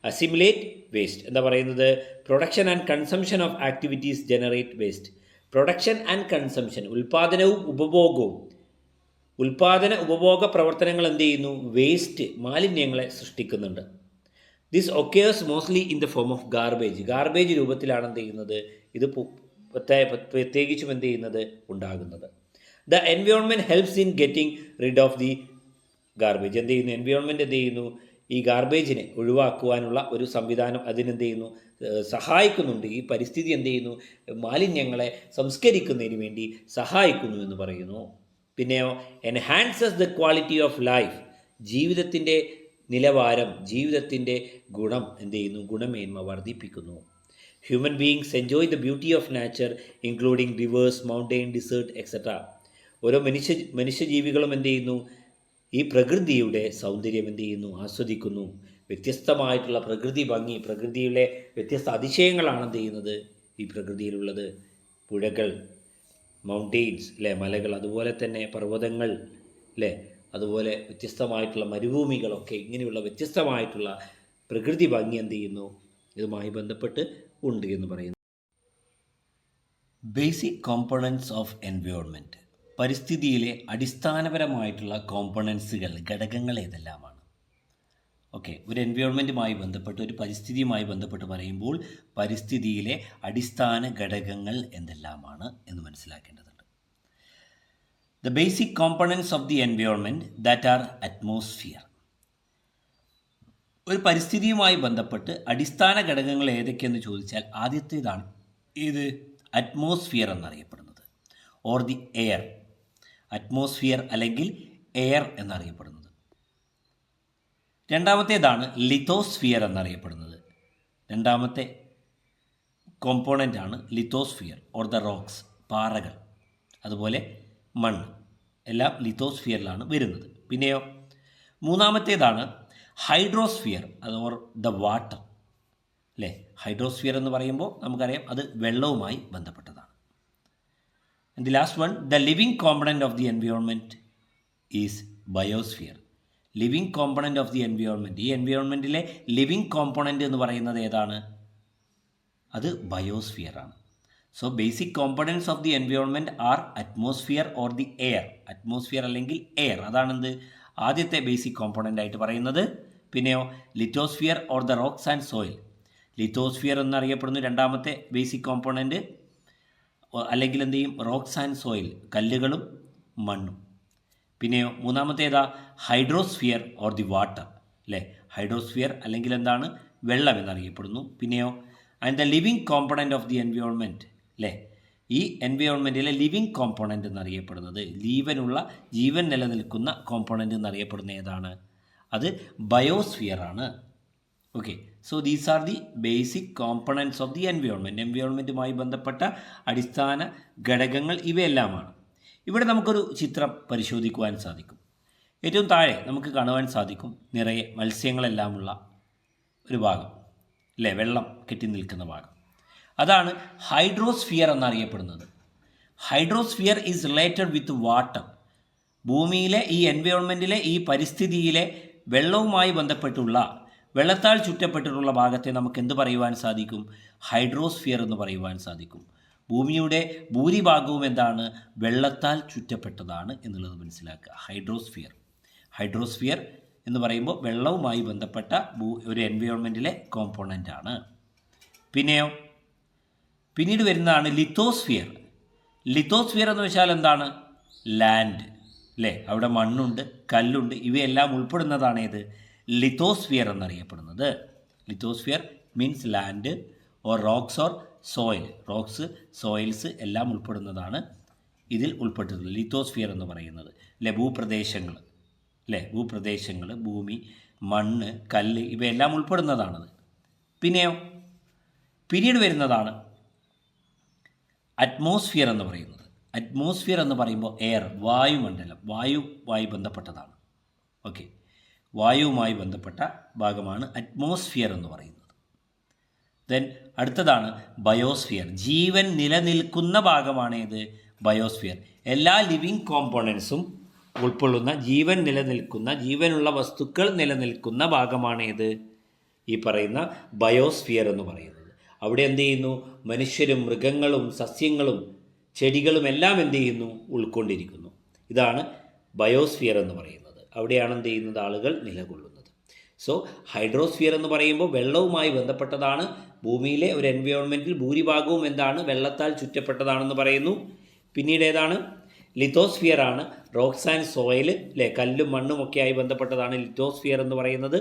[SPEAKER 1] അസിമുലേറ്റ് വേസ്റ്റ് എന്താ പറയുന്നത്, production and consumption of activities generate waste. Production and consumption, ഉൽപ്പാദനവും ഉപഭോഗവും, ഉൽപ്പാദന ഉപഭോഗ പ്രവർത്തനങ്ങൾ എന്ത് ചെയ്യുന്നു, വേസ്റ്റ്, മാലിന്യങ്ങളെ സൃഷ്ടിക്കുന്നുണ്ട്. This occurs mostly in the form of garbage. Garbage രൂപത്തിലാണ് എന്ത് ചെയ്യുന്നത്, ഇത് പ്രത്യേകിച്ചും എന്ത് ചെയ്യുന്നത്, ഉണ്ടാകുന്നത്. The environment helps in getting rid of the garbage. എന്ത് ചെയ്യുന്നു, എൻവയോൺമെൻറ്റ് എന്ത് ചെയ്യുന്നു, ഈ ഗാർബേജിനെ ഒഴിവാക്കുവാനുള്ള ഒരു സംവിധാനം അതിനെന്ത് ചെയ്യുന്നു, സഹായിക്കുന്നുണ്ട്. ഈ പരിസ്ഥിതി എന്ത് ചെയ്യുന്നു, മാലിന്യങ്ങളെ സംസ്കരിക്കുന്നതിന് വേണ്ടി സഹായിക്കുന്നു എന്ന് പറയുന്നു. പിന്നെയോ enhances the quality of life ജീവിതത്തിൻ്റെ നിലവാരം, ജീവിതത്തിൻ്റെ ഗുണം എന്ത് ചെയ്യുന്നു? ഗുണമേന്മ വർദ്ധിപ്പിക്കുന്നു. Human beings enjoy the beauty of nature including reverse, mountain, dessert etcetera. ഓരോ മനുഷ്യജീവികളും എന്ത് ചെയ്യുന്നു? ഈ പ്രകൃതിയുടെ സൗന്ദര്യം എന്ത് ചെയ്യുന്നു? ആസ്വദിക്കുന്നു. വ്യത്യസ്തമായിട്ടുള്ള പ്രകൃതി ഭംഗി, പ്രകൃതിയിലെ വ്യത്യസ്ത അതിശയങ്ങളാണ് എന്ത് ചെയ്യുന്നത്? ഈ പ്രകൃതിയിലുള്ളത്. പുഴകൾ, മൗണ്ടെയിൻസ് അല്ലേ, മലകൾ, അതുപോലെ തന്നെ പർവ്വതങ്ങൾ അല്ലേ, അതുപോലെ വ്യത്യസ്തമായിട്ടുള്ള മരുഭൂമികളൊക്കെ, ഇങ്ങനെയുള്ള വ്യത്യസ്തമായിട്ടുള്ള പ്രകൃതി ഭംഗി എന്ത് ചെയ്യുന്നു? ഇതുമായി ബന്ധപ്പെട്ട് ഉണ്ട് എന്ന് പറയുന്നു. ബേസിക് കോമ്പണൻസ് ഓഫ് എൻവയോൺമെൻറ്റ്, പരിസ്ഥിതിയിലെ അടിസ്ഥാനപരമായിട്ടുള്ള കോമ്പണൻസുകൾ, ഘടകങ്ങൾ ഏതെല്ലാമാണ്? ഓക്കെ, ഒരു എൻവയോൺമെൻറ്റുമായി ബന്ധപ്പെട്ട്, ഒരു പരിസ്ഥിതിയുമായി ബന്ധപ്പെട്ട് പറയുമ്പോൾ പരിസ്ഥിതിയിലെ അടിസ്ഥാന ഘടകങ്ങൾ എന്തെല്ലാമാണ് എന്ന് മനസ്സിലാക്കേണ്ടതുണ്ട്. The basic components of the environment that are atmosphere. ഒരു പരിസ്ഥിതിയുമായി ബന്ധപ്പെട്ട് അടിസ്ഥാന ഘടകങ്ങൾ ഏതൊക്കെയെന്ന് ചോദിച്ചാൽ ആദ്യത്തേതാണ് ഇത് അറ്റ്മോസ്ഫിയർ എന്നറിയപ്പെടുന്നത്, ഓർ ദി എയർ. അറ്റ്മോസ്ഫിയർ അല്ലെങ്കിൽ എയർ എന്നറിയപ്പെടുന്നത്. രണ്ടാമത്തേതാണ് ലിത്തോസ്ഫിയർ എന്നറിയപ്പെടുന്നത്. രണ്ടാമത്തെ കോമ്പോണൻ്റാണ് ലിത്തോസ്ഫിയർ ഓർ ദ റോക്സ്, പാറകൾ, അതുപോലെ മണ്ണ്, എല്ലാം ലിത്തോസ്ഫിയറിലാണ് വരുന്നത്. പിന്നെയോ മൂന്നാമത്തേതാണ് ഹൈഡ്രോസ്ഫിയർ, അത് ഓർ ദ വാട്ടർ അല്ലേ. ഹൈഡ്രോസ്ഫിയർ എന്ന് പറയുമ്പോൾ നമുക്കറിയാം അത് വെള്ളവുമായി ബന്ധപ്പെട്ടതാണ്. And the last one, the living component of the environment is biosphere. Living component of the environment, ഈ എൻവയോൺമെൻറ്റിലെ ലിവിങ് കോമ്പണൻ്റ് എന്ന് പറയുന്നത് ഏതാണ്? അത് ബയോസ്ഫിയർ ആണ്. So basic components of the environment are atmosphere or the air. Atmosphere അല്ലെങ്കിൽ air, അതാണെന്ത് ആദ്യത്തെ basic component ആയിട്ട് പറയുന്നത്. പിന്നെയോ lithosphere or the rocks and soil. Lithosphere എന്നറിയപ്പെടുന്നു രണ്ടാമത്തെ ബേസിക് കോമ്പണൻ്റ്, അല്ലെങ്കിൽ എന്ത് ചെയ്യും? റോക്സ് ആൻഡ് സോയിൽ, കല്ലുകളും മണ്ണും. പിന്നെയോ മൂന്നാമത്തേതാ ഹൈഡ്രോസ്ഫിയർ ഓർ ദി വാട്ടർ അല്ലേ. ഹൈഡ്രോസ്ഫിയർ അല്ലെങ്കിൽ എന്താണ്? വെള്ളം എന്നറിയപ്പെടുന്നു. പിന്നെയോ and the living component of the environment അല്ലേ. ഈ എൻവയോൺമെൻറ്റിലെ ലിവിങ് കോമ്പോണൻ്റ് എന്നറിയപ്പെടുന്നത്, ജീവൻ നിലനിൽക്കുന്ന കോമ്പോണൻ്റ് എന്നറിയപ്പെടുന്ന ഏതാണ്? അത് ബയോസ്ഫിയർ ആണ്. Okay, so these are the basic components of the environment. എൻവയോൺമെൻറ്റുമായി ബന്ധപ്പെട്ട അടിസ്ഥാന ഘടകങ്ങൾ ഇവയെല്ലാമാണ്. ഇവിടെ നമുക്കൊരു ചിത്രം പരിശോധിക്കുവാൻ സാധിക്കും. ഏറ്റവും താഴെ നമുക്ക് കാണുവാൻ സാധിക്കും നിറയെ മത്സ്യങ്ങളെല്ലാമുള്ള ഒരു ഭാഗം അല്ലേ, വെള്ളം കെട്ടി നിൽക്കുന്ന ഭാഗം. അതാണ് ഹൈഡ്രോസ്ഫിയർ എന്നറിയപ്പെടുന്നത്. Hydrosphere is related with water. ഭൂമിയിലെ ഈ എൻവയോൺമെൻറ്റിലെ ഈ പരിസ്ഥിതിയിലെ വെള്ളവുമായി ബന്ധപ്പെട്ടുള്ള, വെള്ളത്താൽ ചുറ്റപ്പെട്ടിട്ടുള്ള ഭാഗത്തെ നമുക്ക് എന്ത് പറയുവാൻ സാധിക്കും? ഹൈഡ്രോസ്ഫിയർ എന്ന് പറയുവാൻ സാധിക്കും. ഭൂമിയുടെ ഭൂരിഭാഗവും എന്താണ്? വെള്ളത്താൽ ചുറ്റപ്പെട്ടതാണ് എന്നുള്ളത് മനസ്സിലാക്കുക. ഹൈഡ്രോസ്ഫിയർ എന്ന് പറയുമ്പോൾ വെള്ളവുമായി ബന്ധപ്പെട്ട ഒരു എൻവയോൺമെൻറ്റിലെ കോമ്പോണൻ്റാണ്. പിന്നീട് വരുന്നതാണ് ലിത്തോസ്ഫിയർ. ലിത്തോസ്ഫിയർ എന്ന് വെച്ചാൽ എന്താണ്? ലാൻഡ് അല്ലേ, അവിടെ മണ്ണുണ്ട്, കല്ലുണ്ട്, ഇവയെല്ലാം ഉൾപ്പെടുന്നതാണ് ഏത്? ലിത്തോസ്ഫിയർ എന്നറിയപ്പെടുന്നത്. Lithosphere means land or rocks or soil. Rocks, soils എല്ലാം ഉൾപ്പെടുന്നതാണ് ഇതിൽ ഉൾപ്പെട്ടിട്ടുള്ളത് ലിത്തോസ്ഫിയർ എന്ന് പറയുന്നത് അല്ലേ. ഭൂപ്രദേശങ്ങൾ അല്ലേ, ഭൂപ്രദേശങ്ങൾ, ഭൂമി, മണ്ണ്, കല്ല്, ഇവയെല്ലാം ഉൾപ്പെടുന്നതാണത്. പിന്നീട് വരുന്നതാണ് അറ്റ്മോസ്ഫിയർ എന്ന് പറയുന്നത്. അറ്റ്മോസ്ഫിയർ എന്ന് പറയുമ്പോൾ എയർ, വായുമണ്ഡലം, വായുവുമായി ബന്ധപ്പെട്ടതാണ്. ഓക്കെ, വായുവുമായി ബന്ധപ്പെട്ട ഭാഗമാണ് അറ്റ്മോസ്ഫിയർ എന്ന് പറയുന്നത്. ദെൻ അടുത്തതാണ് ബയോസ്ഫിയർ. ജീവൻ നിലനിൽക്കുന്ന ഭാഗമാണ് ഏത്? ബയോസ്ഫിയർ. എല്ലാ ലിവിങ് കോമ്പോണൻസും ഉൾക്കൊള്ളുന്ന, ജീവനുള്ള വസ്തുക്കൾ നിലനിൽക്കുന്ന ഭാഗമാണ് ഏത്? ഈ പറയുന്ന ബയോസ്ഫിയർ എന്ന് പറയുന്നത്. അവിടെ എന്ത് ചെയ്യുന്നു? മനുഷ്യരും മൃഗങ്ങളും സസ്യങ്ങളും ചെടികളും എല്ലാം എന്ത് ചെയ്യുന്നു? ഉൾക്കൊണ്ടിരിക്കുന്നു. ഇതാണ് ബയോസ്ഫിയർ എന്ന് പറയുന്നത്. അവിടെയാണ് എന്ത് ചെയ്യുന്നത്? ആളുകൾ നിലകൊള്ളുന്നത്. സോ ഹൈഡ്രോസ്ഫിയർ എന്ന് പറയുമ്പോൾ വെള്ളവുമായി ബന്ധപ്പെട്ടതാണ്. ഭൂമിയിലെ ഒരു എൻവയോൺമെൻറ്റിൽ ഭൂരിഭാഗവും എന്താണ്? വെള്ളത്താൽ ചുറ്റപ്പെട്ടതാണെന്ന് പറയുന്നു. പിന്നീട് ഏതാണ്? ലിത്തോസ്ഫിയർ ആണ്. റോക്സ് ആൻഡ് സോയിൽ അല്ലേ, കല്ലും മണ്ണും ഒക്കെയായി ബന്ധപ്പെട്ടതാണ് ലിത്തോസ്ഫിയർ എന്ന് പറയുന്നത്.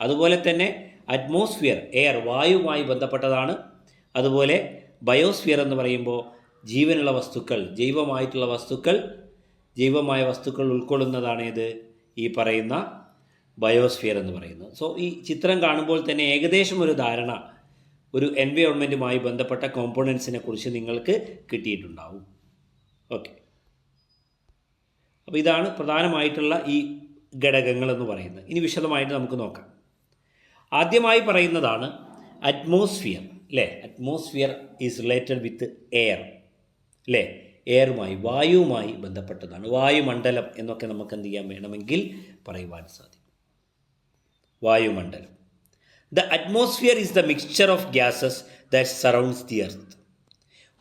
[SPEAKER 1] അതുപോലെ തന്നെ അറ്റ്മോസ്ഫിയർ, എയർ, വായുവുമായി ബന്ധപ്പെട്ടതാണ്. അതുപോലെ ബയോസ്ഫിയർ എന്ന് പറയുമ്പോൾ ജീവനുള്ള വസ്തുക്കൾ, ജൈവമായ വസ്തുക്കൾ ഉൾക്കൊള്ളുന്നതാണ് ഏത്? ഈ പറയുന്ന ബയോസ്ഫിയർ എന്ന് പറയുന്നത്. സോ ഈ ചിത്രം കാണുമ്പോൾ തന്നെ ഏകദേശം ഒരു ധാരണ ഒരു എൻവയോൺമെൻറ്റുമായി ബന്ധപ്പെട്ട കോമ്പോണൻസിനെ കുറിച്ച് നിങ്ങൾക്ക് കിട്ടിയിട്ടുണ്ടാവും. ഓക്കെ, അപ്പോൾ ഇതാണ് പ്രധാനമായിട്ടുള്ള ഈ ഘടകങ്ങളെന്ന് പറയുന്നത്. ഇനി വിശദമായിട്ട് നമുക്ക് നോക്കാം. ആദ്യമായി പറയുന്നതാണ് അറ്റ്മോസ്ഫിയർ, അല്ലേ? Atmosphere is related with air, അല്ലേ? എയറുമായി, വായുവുമായി ബന്ധപ്പെട്ടതാണ്. വായുമണ്ഡലം എന്നൊക്കെ നമുക്ക് എന്ത് ചെയ്യാൻ വേണമെങ്കിൽ പറയുവാൻ സാധിക്കും. വായുമണ്ഡലം. The atmosphere is the mixture of gases that surrounds the earth.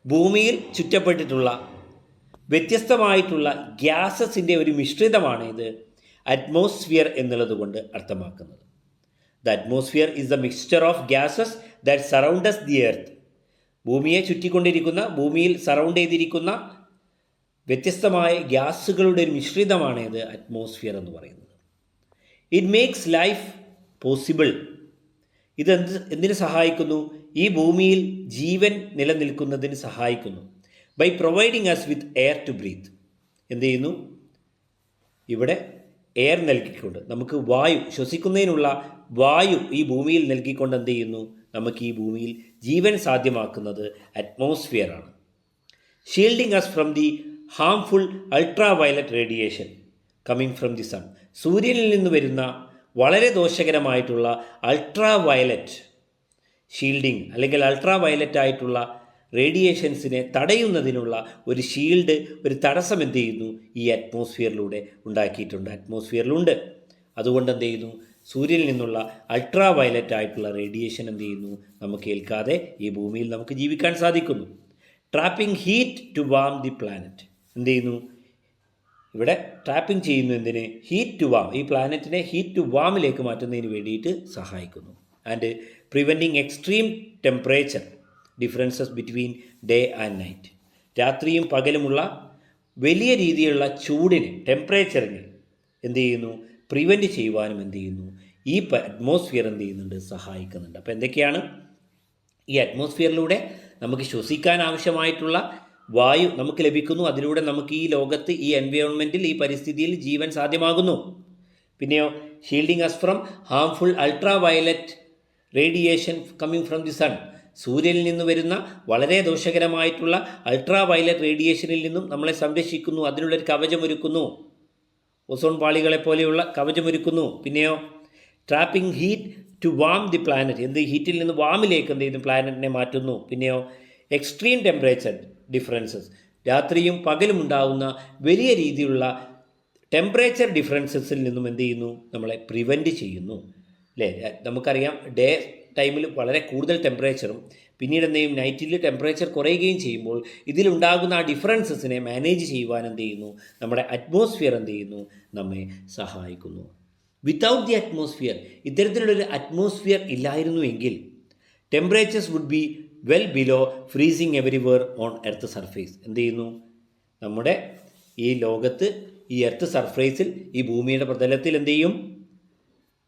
[SPEAKER 1] ഭൂമിയിൽ ചുറ്റപ്പെട്ടിട്ടുള്ള വ്യത്യസ്തമായിട്ടുള്ള ഗ്യാസസിൻ്റെ ഒരു മിശ്രിതമാണ് ഇത് അറ്റ്മോസ്ഫിയർ എന്നുള്ളത് കൊണ്ട് അർത്ഥമാക്കുന്നത്. The atmosphere is the mixture of gases that surrounds the earth. ഭൂമിയെ ചുറ്റിക്കൊണ്ടിരിക്കുന്ന, ഭൂമിയിൽ സറൗണ്ട് ചെയ്തിരിക്കുന്ന വ്യത്യസ്തമായ ഗ്യാസുകളുടെ ഒരു മിശ്രിതമാണ് ഇത് അറ്റ്മോസ്ഫിയർ എന്ന് പറയുന്നത്. It makes life possible. ഇത് എന്തിനു സഹായിക്കുന്നു? ഈ ഭൂമിയിൽ ജീവൻ നിലനിൽക്കുന്നതിന് സഹായിക്കുന്നു. By providing us with air to breathe. എന്ത് ചെയ്യുന്നു? ഇവിടെ എയർ നൽകിക്കൊണ്ട്, നമുക്ക് വായു, ശ്വസിക്കുന്നതിനുള്ള വായു ഈ ഭൂമിയിൽ നൽകിക്കൊണ്ട് എന്ത് ചെയ്യുന്നു? നമുക്ക് ഈ ഭൂമിയിൽ ജീവൻ സാധ്യമാക്കുന്നത് അറ്റ്മോസ്ഫിയറാണ്. Shielding us from the harmful ultra violet radiation coming from the sun. സൂര്യനിൽ നിന്ന് വരുന്ന വളരെ ദോഷകരമായിട്ടുള്ള അൾട്രാ വയലറ്റ് ഷീൽഡിങ് അല്ലെങ്കിൽ അൾട്രാ വയലറ്റ് ആയിട്ടുള്ള റേഡിയേഷൻസിനെ തടയുന്നതിനുള്ള ഒരു ഷീൽഡ്, ഒരു തടസ്സം എന്ത് ചെയ്യുന്നു? ഈ അറ്റ്മോസ്ഫിയറിലൂടെ ഉണ്ടാക്കിയിട്ടുണ്ട്, അറ്റ്മോസ്ഫിയറിലുണ്ട്. അതുകൊണ്ട് എന്ത് ചെയ്യുന്നു? സൂര്യനിൽ നിന്നുള്ള അൾട്രാ വയലറ്റ് ആയിട്ടുള്ള റേഡിയേഷൻ എന്ത് ചെയ്യുന്നു? നമുക്ക് ഏൽക്കാതെ ഈ ഭൂമിയിൽ നമുക്ക് ജീവിക്കാൻ സാധിക്കുന്നു. Trapping heat to warm the planet. എന്ത് ചെയ്യുന്നു? ഇവിടെ ട്രാപ്പിംഗ് ചെയ്യുന്നു. എന്തിന്? Heat to warm. ഈ പ്ലാനറ്റിനെ ഹീറ്റ് ടു വാമിലേക്ക് മാറ്റുന്നതിന് വേണ്ടിയിട്ട് സഹായിക്കുന്നു. And preventing extreme temperature differences between day and night. രാത്രിയും പകലുമുള്ള വലിയ രീതിയിലുള്ള ചൂടിന്, ടെമ്പറേച്ചറിന് എന്ത് ചെയ്യുന്നു? പ്രിവെൻറ്റ് ചെയ്യുവാനും എന്ത് ചെയ്യുന്നു? ഈ അറ്റ്മോസ്ഫിയർ എന്ത് ചെയ്യുന്നുണ്ട്? സഹായിക്കുന്നുണ്ട്. അപ്പോൾ എന്തൊക്കെയാണ്? ഈ അറ്റ്മോസ്ഫിയറിലൂടെ നമുക്ക് ശ്വസിക്കാൻ ആവശ്യമായിട്ടുള്ള വായു നമുക്ക് ലഭിക്കുന്നു. അതിലൂടെ നമുക്ക് ഈ ലോകത്ത്, ഈ എൻവയോൺമെൻറ്റിൽ, ഈ പരിസ്ഥിതിയിൽ ജീവൻ സാധ്യമാകുന്നു. പിന്നെയോ shielding us from harmful ultra violet radiation coming from the sun. സൂര്യനിൽ നിന്ന് വരുന്ന വളരെ ദോഷകരമായിട്ടുള്ള അൾട്രാ വയലറ്റ് റേഡിയേഷനിൽ നിന്നും നമ്മളെ സംരക്ഷിക്കുന്നു. അതിനുള്ളൊരു കവചമൊരുക്കുന്നു. ഓസോൺ പാളികളെ പോലെയുള്ള കവചമൊരുക്കുന്നു. പിന്നെയോ trapping heat to warm the planet. എന്ത്? ഹീറ്റിൽ നിന്ന് വാമിലേക്ക് എന്ത് ചെയ്യുന്നു? പ്ലാനറ്റിനെ മാറ്റുന്നു. പിന്നെയോ എക്സ്ട്രീം ടെമ്പറേച്ചർ ഡിഫറൻസസ്. രാത്രിയും പകലും ഉണ്ടാകുന്ന വലിയ രീതിയിലുള്ള ടെമ്പറേച്ചർ ഡിഫറൻസസിൽ നിന്നും എന്ത് ചെയ്യുന്നു? നമ്മളെ പ്രിവെൻറ്റ് ചെയ്യുന്നു, അല്ലേ? നമുക്കറിയാം ഡേ ടൈമിൽ വളരെ കൂടുതൽ ടെമ്പറേച്ചറും പിന്നീട് എന്ത് ചെയ്യും? നൈറ്റിൽ ടെമ്പറേച്ചർ കുറയുകയും ചെയ്യുമ്പോൾ ഇതിലുണ്ടാകുന്ന ആ ഡിഫറൻസസിനെ മാനേജ് ചെയ്യുവാൻ എന്ത് ചെയ്യുന്നു? നമ്മുടെ അറ്റ്മോസ്ഫിയർ എന്ത് ചെയ്യുന്നു? നമ്മെ സഹായിക്കുന്നു. വിത്തൗട്ട് ദി അറ്റ്മോസ്ഫിയർ, ഇത്തരത്തിലുള്ളൊരു അറ്റ്മോസ്ഫിയർ ഇല്ലായിരുന്നുവെങ്കിൽ temperatures would be well below freezing everywhere on earth surface. എന്ത് ചെയ്യുന്നു? നമ്മുടെ ഈ ലോകത്ത്, ഈ എർത്ത് സർഫേസിൽ, ഈ ഭൂമിയുടെ പ്രതലത്തിൽ എന്ത് ചെയ്യും?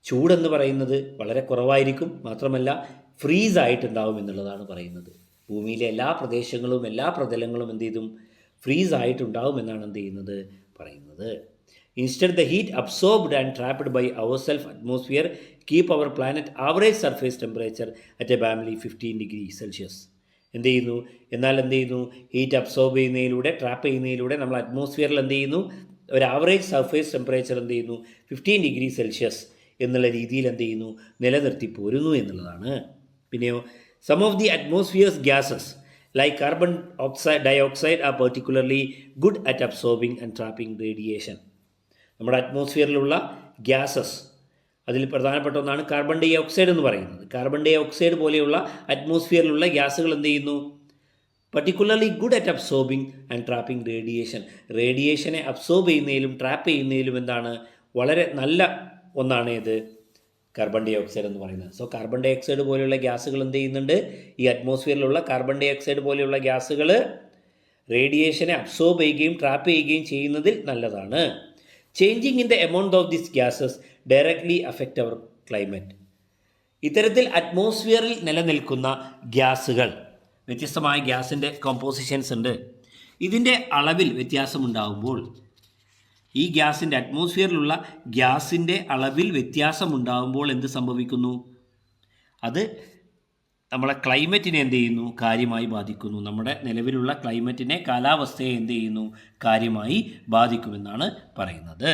[SPEAKER 1] ചൂടെന്ന് പറയുന്നത് വളരെ കുറവായിരിക്കും. മാത്രമല്ല ഫ്രീസായിട്ടുണ്ടാവും എന്നുള്ളതാണ് പറയുന്നത്. ഭൂമിയിലെ എല്ലാ പ്രദേശങ്ങളും എല്ലാ പ്രതലങ്ങളും എന്ത് ചെയ്തും? ഫ്രീസായിട്ടുണ്ടാവും എന്നാണ് എന്ത് ചെയ്യുന്നത്? പറയുന്നത്. Instead the heat absorbed and trapped by our self atmosphere keep our planet average surface temperature at a family 15 degree Celsius. എന്ത് ചെയ്യുന്നു? എന്നാൽ എന്ത് ചെയ്യുന്നു? ഹീറ്റ് അബ്സോർബ് ചെയ്യുന്നതിലൂടെ, ട്രാപ്പ് ചെയ്യുന്നതിലൂടെ നമ്മൾ അറ്റ്മോസ്ഫിയറിൽ എന്ത് ചെയ്യുന്നു? ഒരു ആവറേജ് സർഫേസ് ടെമ്പറേച്ചർ എന്ത് ചെയ്യുന്നു? 15 ഡിഗ്രി സെൽഷ്യസ് എന്നുള്ള രീതിയിൽ എന്ത് ചെയ്യുന്നു? നിലനിർത്തി പോരുന്നു എന്നുള്ളതാണ്. പിന്നെയോ some of the atmosphere's gases like carbon dioxide are particularly good at absorbing and trapping radiation. നമ്മുടെ അറ്റ്മോസ്ഫിയറിലുള്ള ഗ്യാസസ്, അതിൽ പ്രധാനപ്പെട്ട ഒന്നാണ് കാർബൺ ഡൈ ഓക്സൈഡ് എന്ന് പറയുന്നത്. കാർബൺ ഡൈ ഓക്സൈഡ് പോലെയുള്ള അറ്റ്മോസ്ഫിയറിലുള്ള ഗ്യാസുകൾ എന്ത് ചെയ്യുന്നു? Particularly good at absorbing and trapping radiation. റേഡിയേഷനെ അബ്സോർബ് ചെയ്യുന്നതിലും ട്രാപ്പ് ചെയ്യുന്നതിലും എന്താണ്? വളരെ നല്ല ഒന്നാണ് ഇത് കാർബൺ ഡൈ ഓക്സൈഡ് എന്ന് പറയുന്നത്. സോ കാർബൺ ഡൈ ഓക്സൈഡ് പോലെയുള്ള ഗ്യാസുകൾ എന്ത് ചെയ്യുന്നുണ്ട്? ഈ അറ്റ്മോസ്ഫിയറിലുള്ള കാർബൺ ഡൈ ഓക്സൈഡ് പോലെയുള്ള ഗ്യാസുകൾ റേഡിയേഷനെ അബ്സോർബ് ചെയ്യുകയും ട്രാപ്പ് ചെയ്യുകയും ചെയ്യുന്നതിൽ നല്ലതാണ്. Changing in the amount of this gases directly affect our climate. ഇത്തരത്തിൽ അറ്റ്മോസ്ഫിയറിൽ നിലനിൽക്കുന്ന ഗ്യാസുകൾ, വ്യത്യസ്തമായ ഗ്യാസിൻ്റെ കോമ്പോസിഷൻസ് ഉണ്ട്. ഇതിൻ്റെ അളവിൽ വ്യത്യാസമുണ്ടാകുമ്പോൾ ഈ ഗ്യാസിൻ്റെ അറ്റ്മോസ്ഫിയറിലുള്ള ഗ്യാസിൻ്റെ അളവിൽ വ്യത്യാസമുണ്ടാകുമ്പോൾ എന്ത് സംഭവിക്കുന്നു? അത് നമ്മളെ ക്ലൈമറ്റിനെ എന്ത് ചെയ്യുന്നു? കാര്യമായി ബാധിക്കുന്നു. നമ്മുടെ നിലവിലുള്ള ക്ലൈമറ്റിനെ, കാലാവസ്ഥയെ എന്ത് ചെയ്യുന്നു? കാര്യമായി ബാധിക്കുമെന്നാണ് പറയുന്നത്.